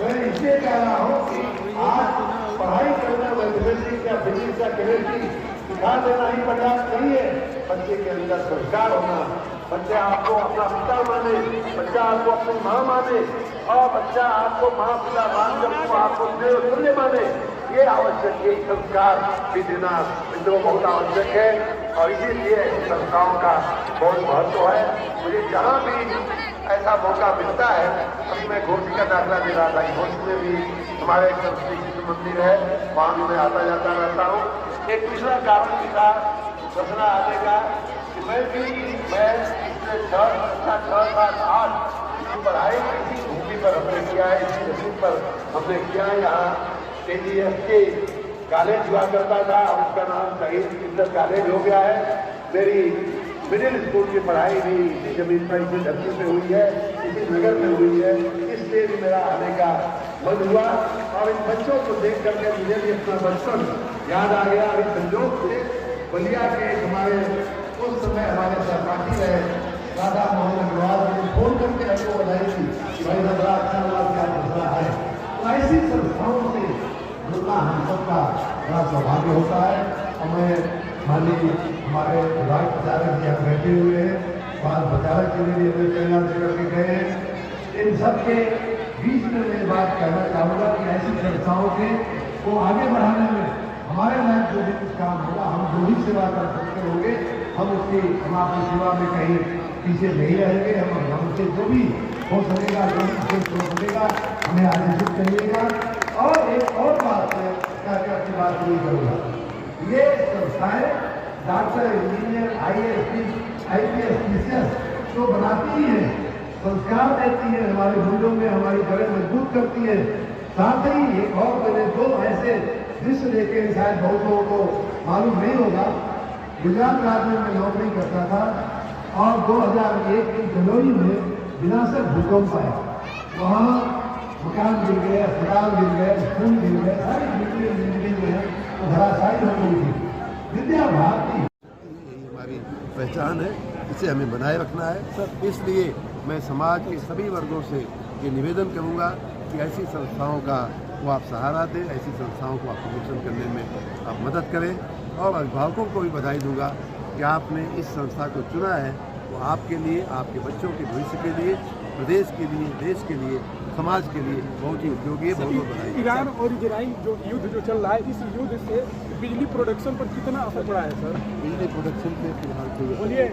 मैं इसलिए कह रहा हूँ कि आज पढ़ाई करना मैथमेटिक्स या फिजिक्स या केमिस्ट्री सिखा देना ही पर्याप्त नहीं है। बच्चे के अंदर संस्कार होना, बच्चा आपको अपना पिता माने, बच्चा आपको अपनी माँ माने और बच्चा आपको माँ पिता मानकर आपको तुल्य माने, ये आवश्यक है। संस्कार भी देना मित्रों बहुत आवश्यक है और इसीलिए संस्थाओं का बहुत महत्व है। मुझे जहाँ भी ऐसा मौका मिलता है, अभी मैं घोसी का दाखिला दे रहा था। घोसी में भी हमारे एक शिशु मंदिर है, वहाँ भी मैं आता जाता रहता हूँ। एक तीसरा कारण भी था दसरा आने का कि मैं पिछले 6-7-8 की पढ़ाई इसी भूमि पर हमने किया है, इसी जमीन पर हमने किया है। यहाँ KGF के कॉलेज हुआ करता था, उसका नाम शहीद इंटर कॉलेज हो गया है। मेरी मिडिल स्कूल की पढ़ाई भी इसी जमीन पर, इसी धरती पे हुई है, इसी नगर में हुई है। इसलिए भी मेरा आने का मन हुआ और इन बच्चों को देख करके मुझे भी अपना बचपन याद आ गया। अभी संजोग से बलिया के हमारे उस समय हमारे सहपाठी रहे राधा मोहन अग्रवाल ने फोन करके हमको बधाई थी कि भाई बड़ा अच्छा हुआ, क्या मसला है। तो ऐसी संस्थाओं से जुड़ना हम सबका बड़ा सौभाग्य होता है। और मैं माननीय हमारे विभाग प्रचारक जी यहाँ बैठे हुए हैं, बाल प्रचारक के लिए भी प्रेरणा देकर के गए हैं। इन सब के बीच में मैं बात कहना चाहूँगा कि ऐसी संस्थाओं के को आगे बढ़ाने में हमारे लायक जो भी कुछ काम होगा, हम जो भी सेवा कर सकते होंगे, हम आपकी सेवा में कहीं पीछे नहीं रहेंगे। हम हमसे जो भी हो सकेगा, जो भी हो सकेगा, हमें आदेशित करिएगा। और एक और बात की बात नहीं करूँगा, ये संस्थाएं डॉक्टर, इंजीनियर, IAS, PCS तो बनाती ही है, संस्कार देती है, हमारे मूल्यों में हमारी जड़ें मजबूत करती है। साथ ही एक और मैंने 2 ऐसे दृश्य देखे, शायद बहुत लोगों को मालूम नहीं होगा। गुजरात राज्य में मैं नौकरी करता था और 2001 की जनवरी में विनाशक भूकंप आया। वहाँ मकान गिर गए, अस्पताल गिर गए, स्कूल गिर गए, सारी जिंदगी जो है वो धराशायी हो गई थी। विद्या भारती हमारी पहचान है, इसे हमें बनाए रखना है। इसलिए मैं समाज के सभी वर्गों से ये निवेदन करूँगा कि ऐसी संस्थाओं का वो आप सहारा दें, ऐसी संस्थाओं को आप प्रमोशन करने में आप मदद करें। और अभिभावकों को भी बधाई दूंगा कि आपने इस संस्था को चुना है, वो आपके लिए, आपके बच्चों के भविष्य के लिए, प्रदेश के लिए, देश के लिए, समाज के लिए बहुत ही उपयोगी है। बहुत बहुत बधाई। ईरान और इजराइल जो युद्ध जो चल रहा है, इस युद्ध से बिजली प्रोडक्शन पर कितना असर पड़ा है सर? बिजली प्रोडक्शन पे फिलहाल बोलिए।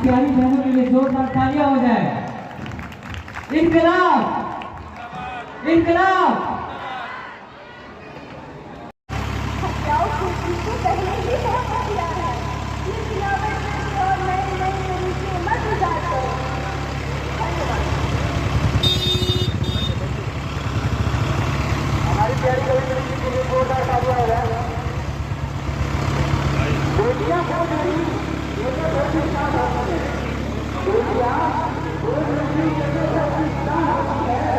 प्यारी बहनों के लिए जोरदार तालियां हो जाए। इनकलाब इनकलाब। हमारी प्यारी कविता के लिए जोरदार तालियां हो जाए। बेटियां बहुत बड़ी बेटा घर के साथ होती है। बेटियां बहुत बड़ी बेटे घर की शान होती है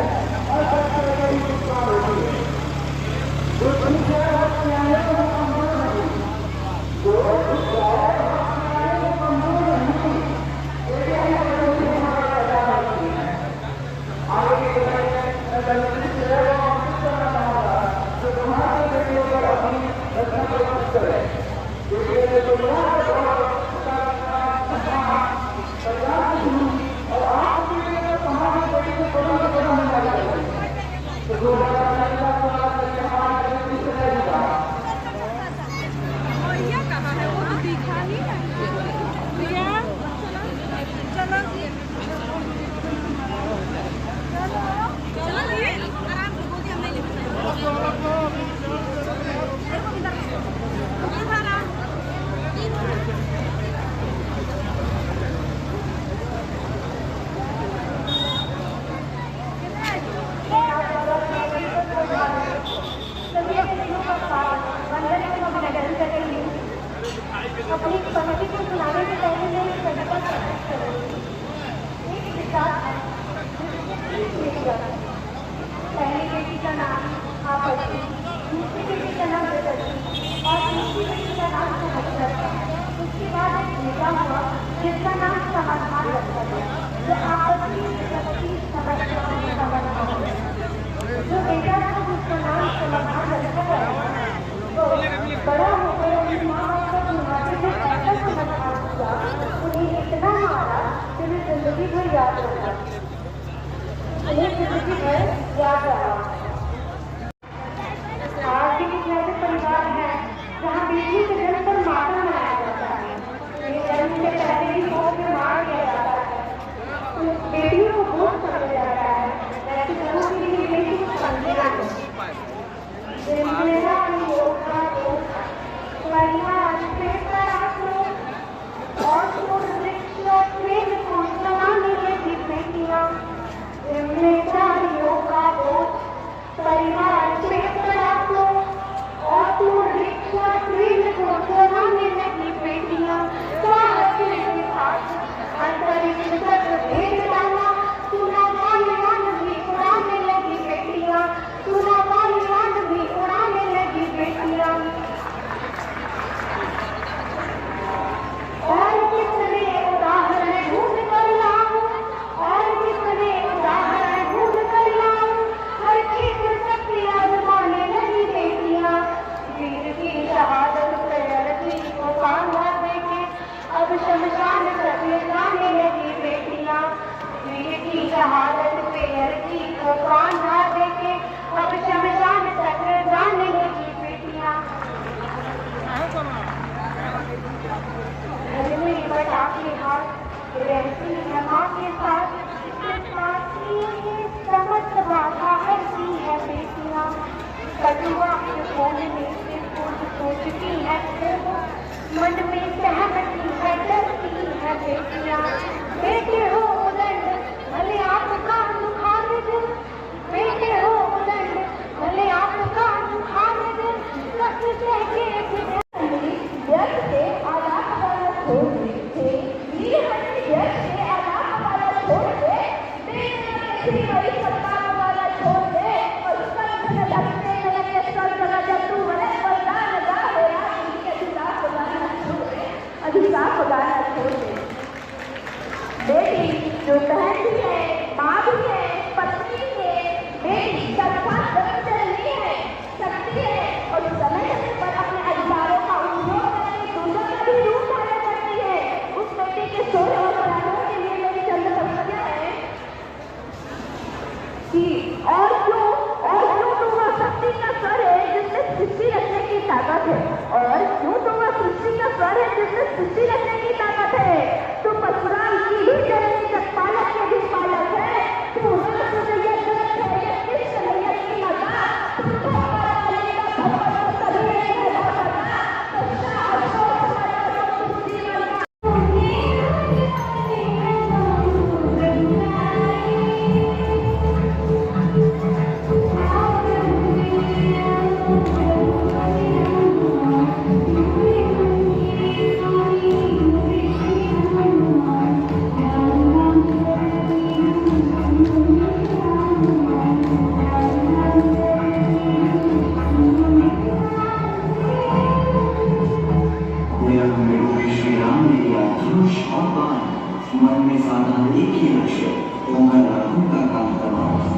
और बच्चे बड़ी खुशहाल होती है। जो ठीक है होती है तो वो कमजोर नहीं, जो ठीक है वो कमजोर नहीं। बेटियां होती है हमारा पैदा होती है। आगे के समय में गलती से वो जो तुम्हारे बेटियों पर अपनी रचना प्रकट करे। इसलिए तो और आप तुम्हारी बेटी को बड़ा मिला जाएगा। तो जो भैया कहाँ है? वो तो दिखा ही नहीं। भैया चलो आराम से गोदी हम नहीं लेते। अपनी पंक्ति को सुनाने से पहले मेरे सभी का स्वागत करें। एक किताब है पहली बेटी का नाम आपत्ति, दूसरी बेटी का नाम बेटी और तीसरी बेटी का नाम सहस्त्र था। उसके बाद एक बेटा हुआ जिसका नाम समाधान रखा गया, जो आपत्ति शक्ति समस्या जो बेटा था जिसका नाम समाधान रखा गया तो बड़ा होकर अपनी माँ बाप को बुलाते हुए ऐसा समाधान किया, उन्हें इतना मारा जिन्हें जिंदगी भर याद रखा। आज भी कुछ ऐसे परिवार हैं जहाँ बेटी के जन्म पर मातम मनाया जाता है। जन्म से पहले ही बहुत में मार दिया जाता है, बेटियों को बोझ समझा जाता है। ऐसे घरों के लिए बेटी को समझना है। मन में सहमति है, डरती है बेटियां। बेटे हो उदंड भले आपका दुखानिद, बेटे हो उदंड भले आपका दुखानिद, सच कह के व्यर्थ से आलाप वाला छोड़ दे, व्यर्थ से आलाप वाला छोड़ दे, बेटी बड़ी सत्ता वाला छोड़ दे और सब लगते लगे सब लगा जब तू बने बलिदान गा मेरा अधिकार खुदाना छोड़ दे। बेटी जो बहन भी है, माँ भी है, पत्नी है, बेटी सबका शक्ति नहीं है, शक्ति है और समय पर अपने अधिकारों का उपयोग करके दूसरों का भी रूप धारण करती है। उस बेटी के सोच और विचारों के लिए मेरी चंद समस्या है कि और क्यों तो वह शक्ति का स्वर है जिसमें सृष्टि रखने की ताकत है, और क्यों तो वह सृष्टि का स्वर है जिसमें सृष्टि रखने की ताकत है। तो पशुरा मन में साधा एक ही लक्ष्य, मंगल राघव का काम करवाना।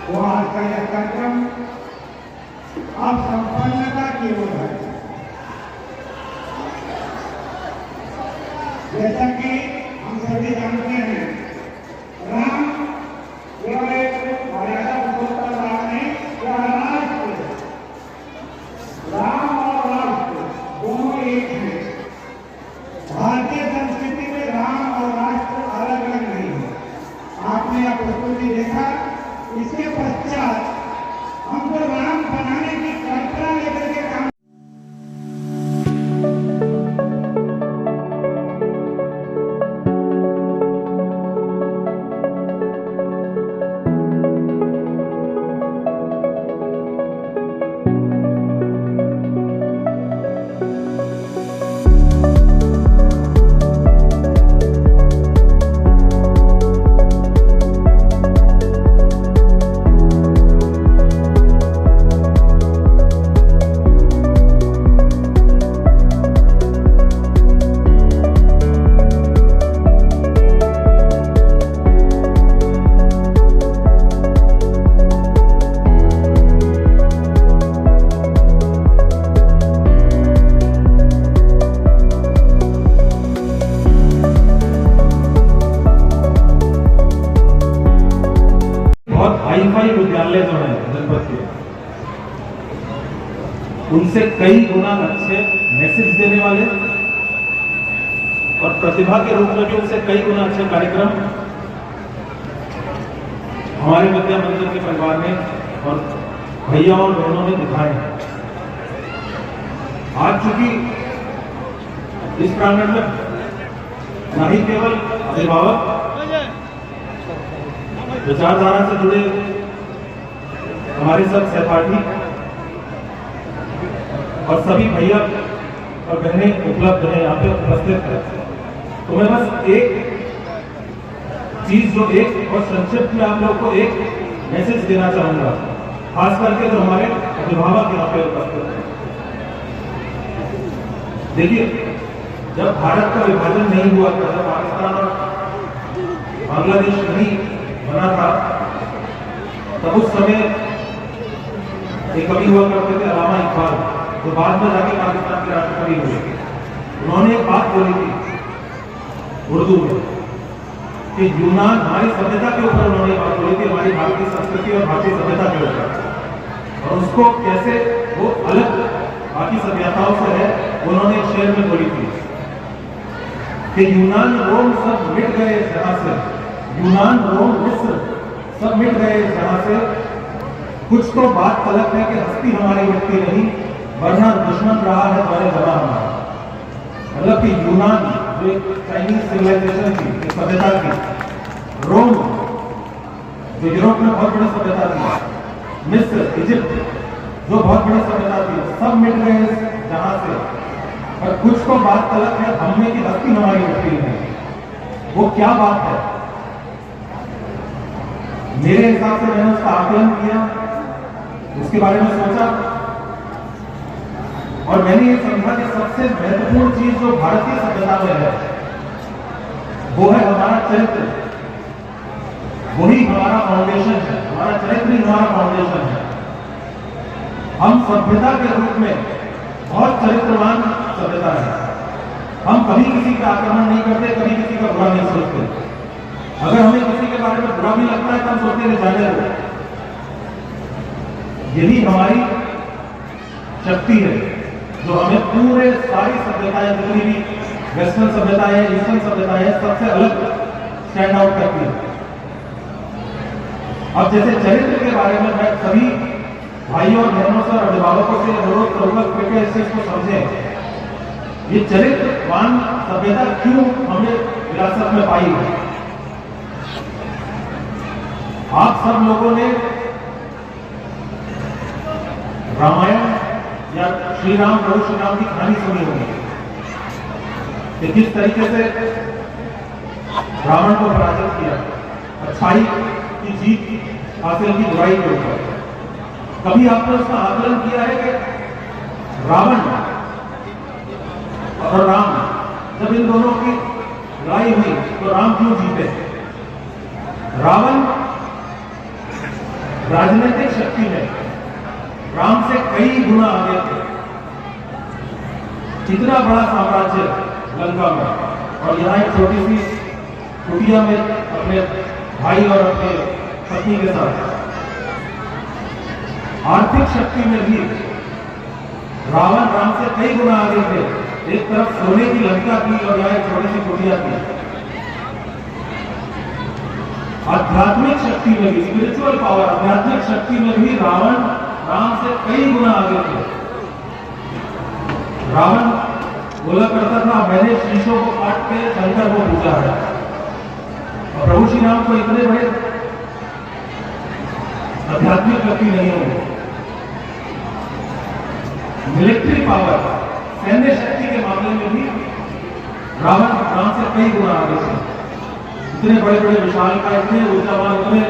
तो आज का यह कार्यक्रम अब संपन्नता की ओर है। जैसा कि हम सभी जानते हैं, राम केवल एक मर्यादा पुरुषोत्तम राम नहीं, यह राष्ट्र, राम और राष्ट्र दोनों एक हैं। भारतीय संस्कृति में राम और राष्ट्र अलग अलग नहीं है। आपने यह प्रस्तुति देखा, इसके पश्चात हमको राम बनाने की कल्पना लेकर के काम विद्यालय जो है जनपद के, उनसे कई गुना अच्छे मैसेज देने वाले और प्रतिभा के रूप में भी उनसे कई गुना अच्छे कार्यक्रम हमारे विद्या मंदिर के परिवार ने और भैया और बहनों ने दिखाए हैं। आज चूंकि इस प्रांगण में न ही केवल अभिभावक, विचारधारा से जुड़े हमारे सब सहपाठी और सभी भैया और बहनें उपलब्ध हैं, यहाँ पे उपस्थित हैं, तो मैं बस एक चीज जो एक और संक्षिप्त में आप लोग को एक मैसेज देना चाहूंगा, खास करके जो हमारे अभिभावक यहाँ पे उपस्थित हैं। देखिए, जब भारत का विभाजन नहीं हुआ था, जब पाकिस्तान और बांग्लादेश नहीं बना था, तब उस समय एक कवि हुआ करते थे अल्लामा इकबाल, जो बाद में जाके पाकिस्तान के राष्ट्रपति हुए। उन्होंने एक बात बोली थी उर्दू में कि यूनान, हमारी सभ्यता के ऊपर उन्होंने बात बोली थी, हमारी भारतीय संस्कृति और भारतीय सभ्यता के ऊपर, और उसको कैसे वो अलग बाकी सभ्यताओं से है, उन्होंने एक शेर में बोली थी कि यूनान रोम सब मिट गए जहां से, यूनान रोम मिस्र सब मिट गए जहां से, कुछ तो बात तलक है कि हस्ती हमारी मिटती नहीं, वरना दुश्मन रहा है द्वारे जमा हमारा। मतलब कि यूनान जो एक चाइनीज सिविलाइजेशन थी, एक सभ्यता थी, रोम जो यूरोप में बहुत बड़ी सभ्यता थी, मिस्र इजिप्ट जो बहुत बड़ी सभ्यता थी, सब मिट गए जहां से, और कुछ तो बात तलक है हमने की हस्ती हमारी मिटती नहीं। वो क्या बात है? मेरे हिसाब से मैंने उसका आकलन किया, उसके बारे में सोचा, और मैंने ये समझा कि सबसे महत्वपूर्ण चीज जो भारतीय सभ्यता में है वो है हमारा चरित्र, वही हमारा फाउंडेशन है, हमारा चरित्र ही हमारा फाउंडेशन है। हम सभ्यता के रूप में बहुत चरित्रवान सभ्यता है। हम कभी किसी का आक्रमण नहीं करते, कभी किसी का बुरा नहीं सोचते। अगर हमें किसी के बारे में बुरा भी लगता है तो हम सोचते हैं जाने दो। यही हमारी शक्ति है जो हमें पूरे सारी सभ्यताएं, जितनी भी वेस्टर्न सभ्यताएं, ईस्टर्न सभ्यताएं, सबसे अलग स्टैंड आउट करती है। अब जैसे चरित्र के बारे में मैं सभी भाइयों और बहनों से और अभिभावकों से अनुरोध करूंगा, कृपया इस चीज को समझें। ये चरित्रवान सभ्यता क्यों हमने विरासत में पाई है? आप सब लोगों ने रामायण या श्री राम, प्रभु श्री राम की कहानी सुनी होगी कि किस तरीके से रावण को पराजित किया, अच्छाई की जीत हासिल की बुराई के ऊपर। कभी आपने उसका आकलन किया है कि रावण और राम, जब इन दोनों की लड़ाई हुई तो राम क्यों जीते? राजनीतिक शक्ति में राम से कई गुना आगे थे। इतना बड़ा साम्राज्य लंका में, और यहाँ एक छोटी सी कुटिया में अपने भाई और अपने पत्नी के साथ। आर्थिक शक्ति में भी रावण राम से कई गुना आगे थे। एक तरफ सोने की लंका थी और यहाँ एक छोटी सी कुटिया थी। आध्यात्मिक शक्ति में भी, स्पिरिचुअल पावर, आध्यात्मिक शक्ति में भी रावण राम से कई गुना आगे थे। रावण बोला करता था, मैंने शीशों को काट के शंकर को पूजा है, और प्रभु श्री राम को इतने बड़े आध्यात्मिक शक्ति नहीं होगी। मिलिट्री पावर, सैन्य शक्ति के मामले में भी रावण राम से कई गुना आगे थे। इतने बड़े बड़े विशाल का, इतने ऊर्जावान, इतने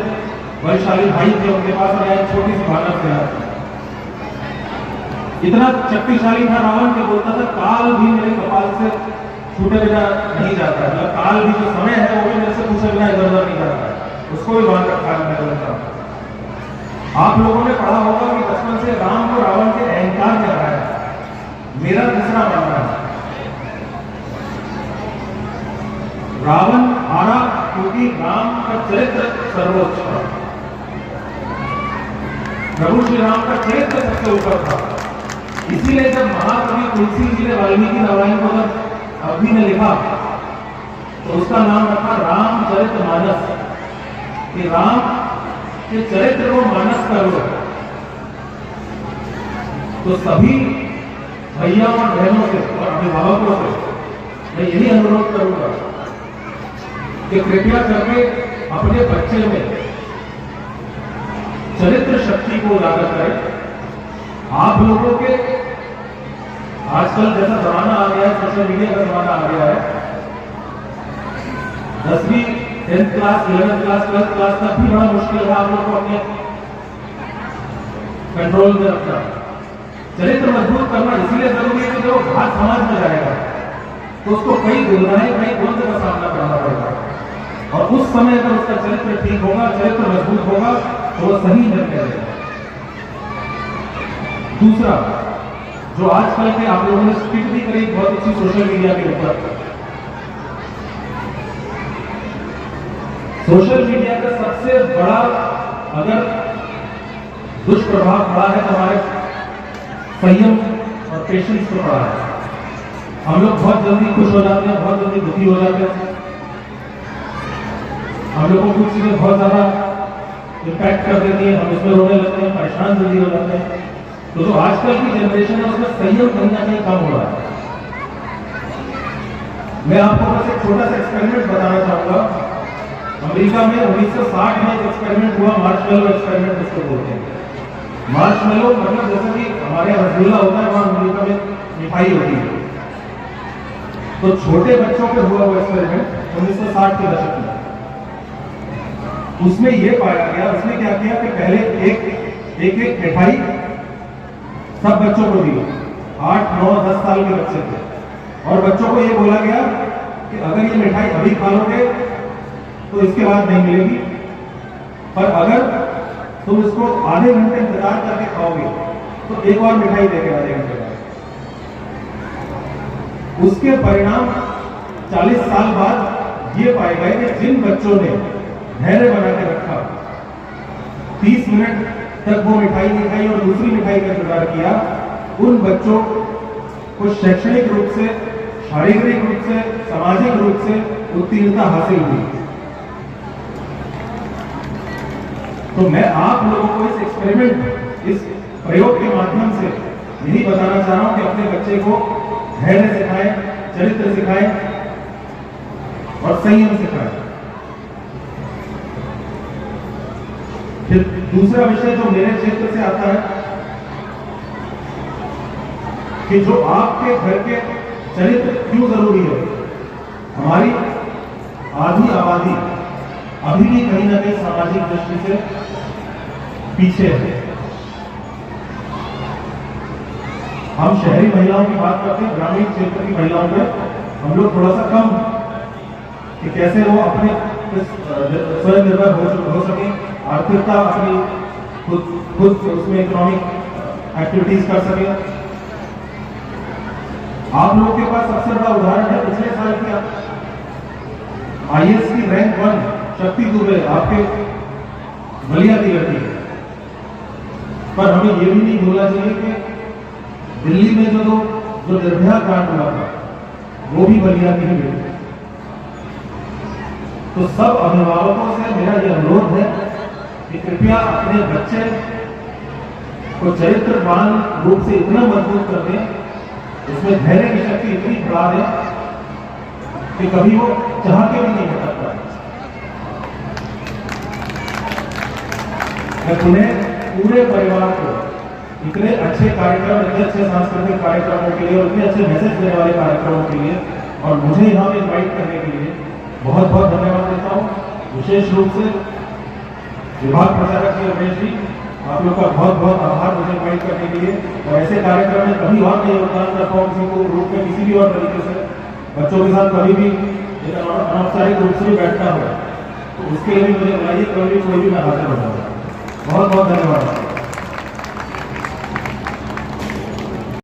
बलशाली भाई थे उनके पास, और एक छोटी सी भाला सेना थी। इतना शक्तिशाली था रावण के बोलता था, काल भी मेरे कपाल से छूटे बिना नहीं जाता है। काल भी जो समय है वो भी मेरे से पूछे बिना इधर उधर नहीं जाता है, उसको भी बांध रखा है मैंने। आप लोगों ने पढ़ा होगा कि बचपन से राम को रावण के अहंकार में रहा है। मेरा दूसरा मानना है, रावण हारा क्योंकि राम का चरित्र सर्वोच्च था। प्रभु श्री राम का चरित्र सबसे ऊपर था। इसीलिए जब महाकवि तुलसी जी ने वाल्मीकि रामायण को जब अवधि में लिखा तो उसका नाम रखा रामचरितमानस, कि राम के चरित्र को मानस कर लो। तो सभी भैया और बहनों से और अभिभावकों से मैं यही अनुरोध करूंगा कि कृपया करके अपने बच्चे में चरित्र शक्ति को उजागर करें। आप लोगों के आजकल जैसा जमाना आ गया है, सोशल मीडिया का जमाना आ गया है, 10वीं 10th class 11th class 12th class तक भी बड़ा मुश्किल है आप लोग को अपने कंट्रोल में रखना। चरित्र मजबूत करना इसलिए जरूरी है कि जो बात समाज में जाएगा तो उसको कई दुर्घटनाएं, कई द्वंद का सामना करना पड़ेगा, और उस समय अगर उसका चरित्र ठीक होगा, चरित्र मजबूत होगा, तो वो सही निर्णय लेगा। दूसरा, जो आजकल के आप लोगों ने स्पीच भी करी बहुत अच्छी सोशल मीडिया के ऊपर, सोशल मीडिया का सबसे बड़ा अगर दुष्प्रभाव पड़ा है तो हमारे संयम और पेशेंस पर पड़ा है। हम लोग बहुत जल्दी खुश हो जाते हैं, बहुत जल्दी दुखी हो जाते हैं, हम लोगों को कुछ चीजें बहुत ज्यादा इम्पैक्ट कर देती है, हम उसमें रोने लगते हैं, परेशान जल्दी हो जाते हैं। तो जो आजकल की जनरेशन है उसमें संयम कहीं ना कहीं कम हो रहा है। मैं आपको बस एक छोटा सा एक्सपेरिमेंट बताना चाहूंगा। अमेरिका में 1960 में एक एक्सपेरिमेंट हुआ, मार्शमेलो एक्सपेरिमेंट उसको बोलते हैं। मार्शमेलो मतलब जैसे कि हमारे यहाँ रसगुल्ला होता है, वहां अमेरिका में मिठाई होती है। तो छोटे बच्चों पे हुआ वो एक्सपेरिमेंट 1960 के दशक में। उसमें ये पाया गया, उसने क्या किया कि पहले एक मिठाई सब बच्चों को दी, 8, 9, 10 साल के बच्चे थे, और बच्चों को ये बोला गया कि अगर ये मिठाई अभी खा लोगे तो इसके बाद नहीं मिलेगी, पर अगर तुम इसको आधे घंटे इंतजार करके खाओगे तो एक और मिठाई देंगे आधे घंटे बाद। उसके परिणाम 40 साल बाद ये पाए गए कि जिन बच्चों ने धैर्य बना के रखा, 30 मिनट तक वो मिठाई नहीं खाई और दूसरी मिठाई का इंतजार किया, उन बच्चों को शैक्षणिक रूप से, शारीरिक रूप से, सामाजिक रूप से उत्तीर्णता हासिल हुई। तो मैं आप लोगों को इस एक्सपेरिमेंट, इस प्रयोग के माध्यम से यही बताना चाह रहा हूं कि अपने बच्चे को धैर्य सिखाएं, चरित्र सिखाएं और संयम सिखाएं। फिर दूसरा विषय जो मेरे क्षेत्र से आता है कि जो आपके घर के चरित्र क्यों जरूरी है। हमारी आधी आबादी अभी भी कहीं ना कहीं सामाजिक दृष्टि से पीछे है। हम शहरी महिलाओं की बात करते हैं, ग्रामीण क्षेत्र की महिलाओं में हम लोग थोड़ा सा कम कि कैसे वो अपने स्वयं निर्भर हो सके, आर्थिकता अपनी खुद उसमें इकोनॉमिक एक्टिविटीज कर सके। आप लोगों के पास सबसे बड़ा उदाहरण है पिछले साल की IAS की रैंक 1 शक्ति दुबे आपके बलिया की लड़की है। पर हमें ये भी नहीं भूलना चाहिए कि दिल्ली में जो निर्भया कांड हुआ था वो भी बलिया की ही बेटी। तो सब अभिभावकों से मेरा यह अनुरोध है कि कृपया अपने बच्चे को चरित्रवान रूप से इतना मजबूत कर दें, उसमें धैर्य की शक्ति इतनी बढ़ा दें कि कभी वो चाह के भी नहीं भटक पाए। मैं पुनः पूरे परिवार को इतने अच्छे कार्यक्रम, इतने अच्छे सांस्कृतिक कार्यक्रमों के लिए और इतने अच्छे मैसेज देने वाले कार्यक्रमों के लिए और मुझे यहाँ पे इन्वाइट करने के लिए बहुत बहुत धन्यवाद देता हूँ। विशेष रूप से विभाग प्रचारक श्री रमेश जी, आप लोग का बहुत बहुत आभार मुझे इन्वाइट करने के लिए। और ऐसे कार्यक्रम में कभी और मैं योगदान करता हूँ किसी को ग्रुप में किसी भी और तरीके से, बच्चों के साथ कभी भी अनौपचारिक रूप से भी बैठता हूँ, तो उसके लिए भी मुझे बुलाइए, कभी कोई भी मैं हाजिर हो जाऊँगा। बहुत बहुत धन्यवाद।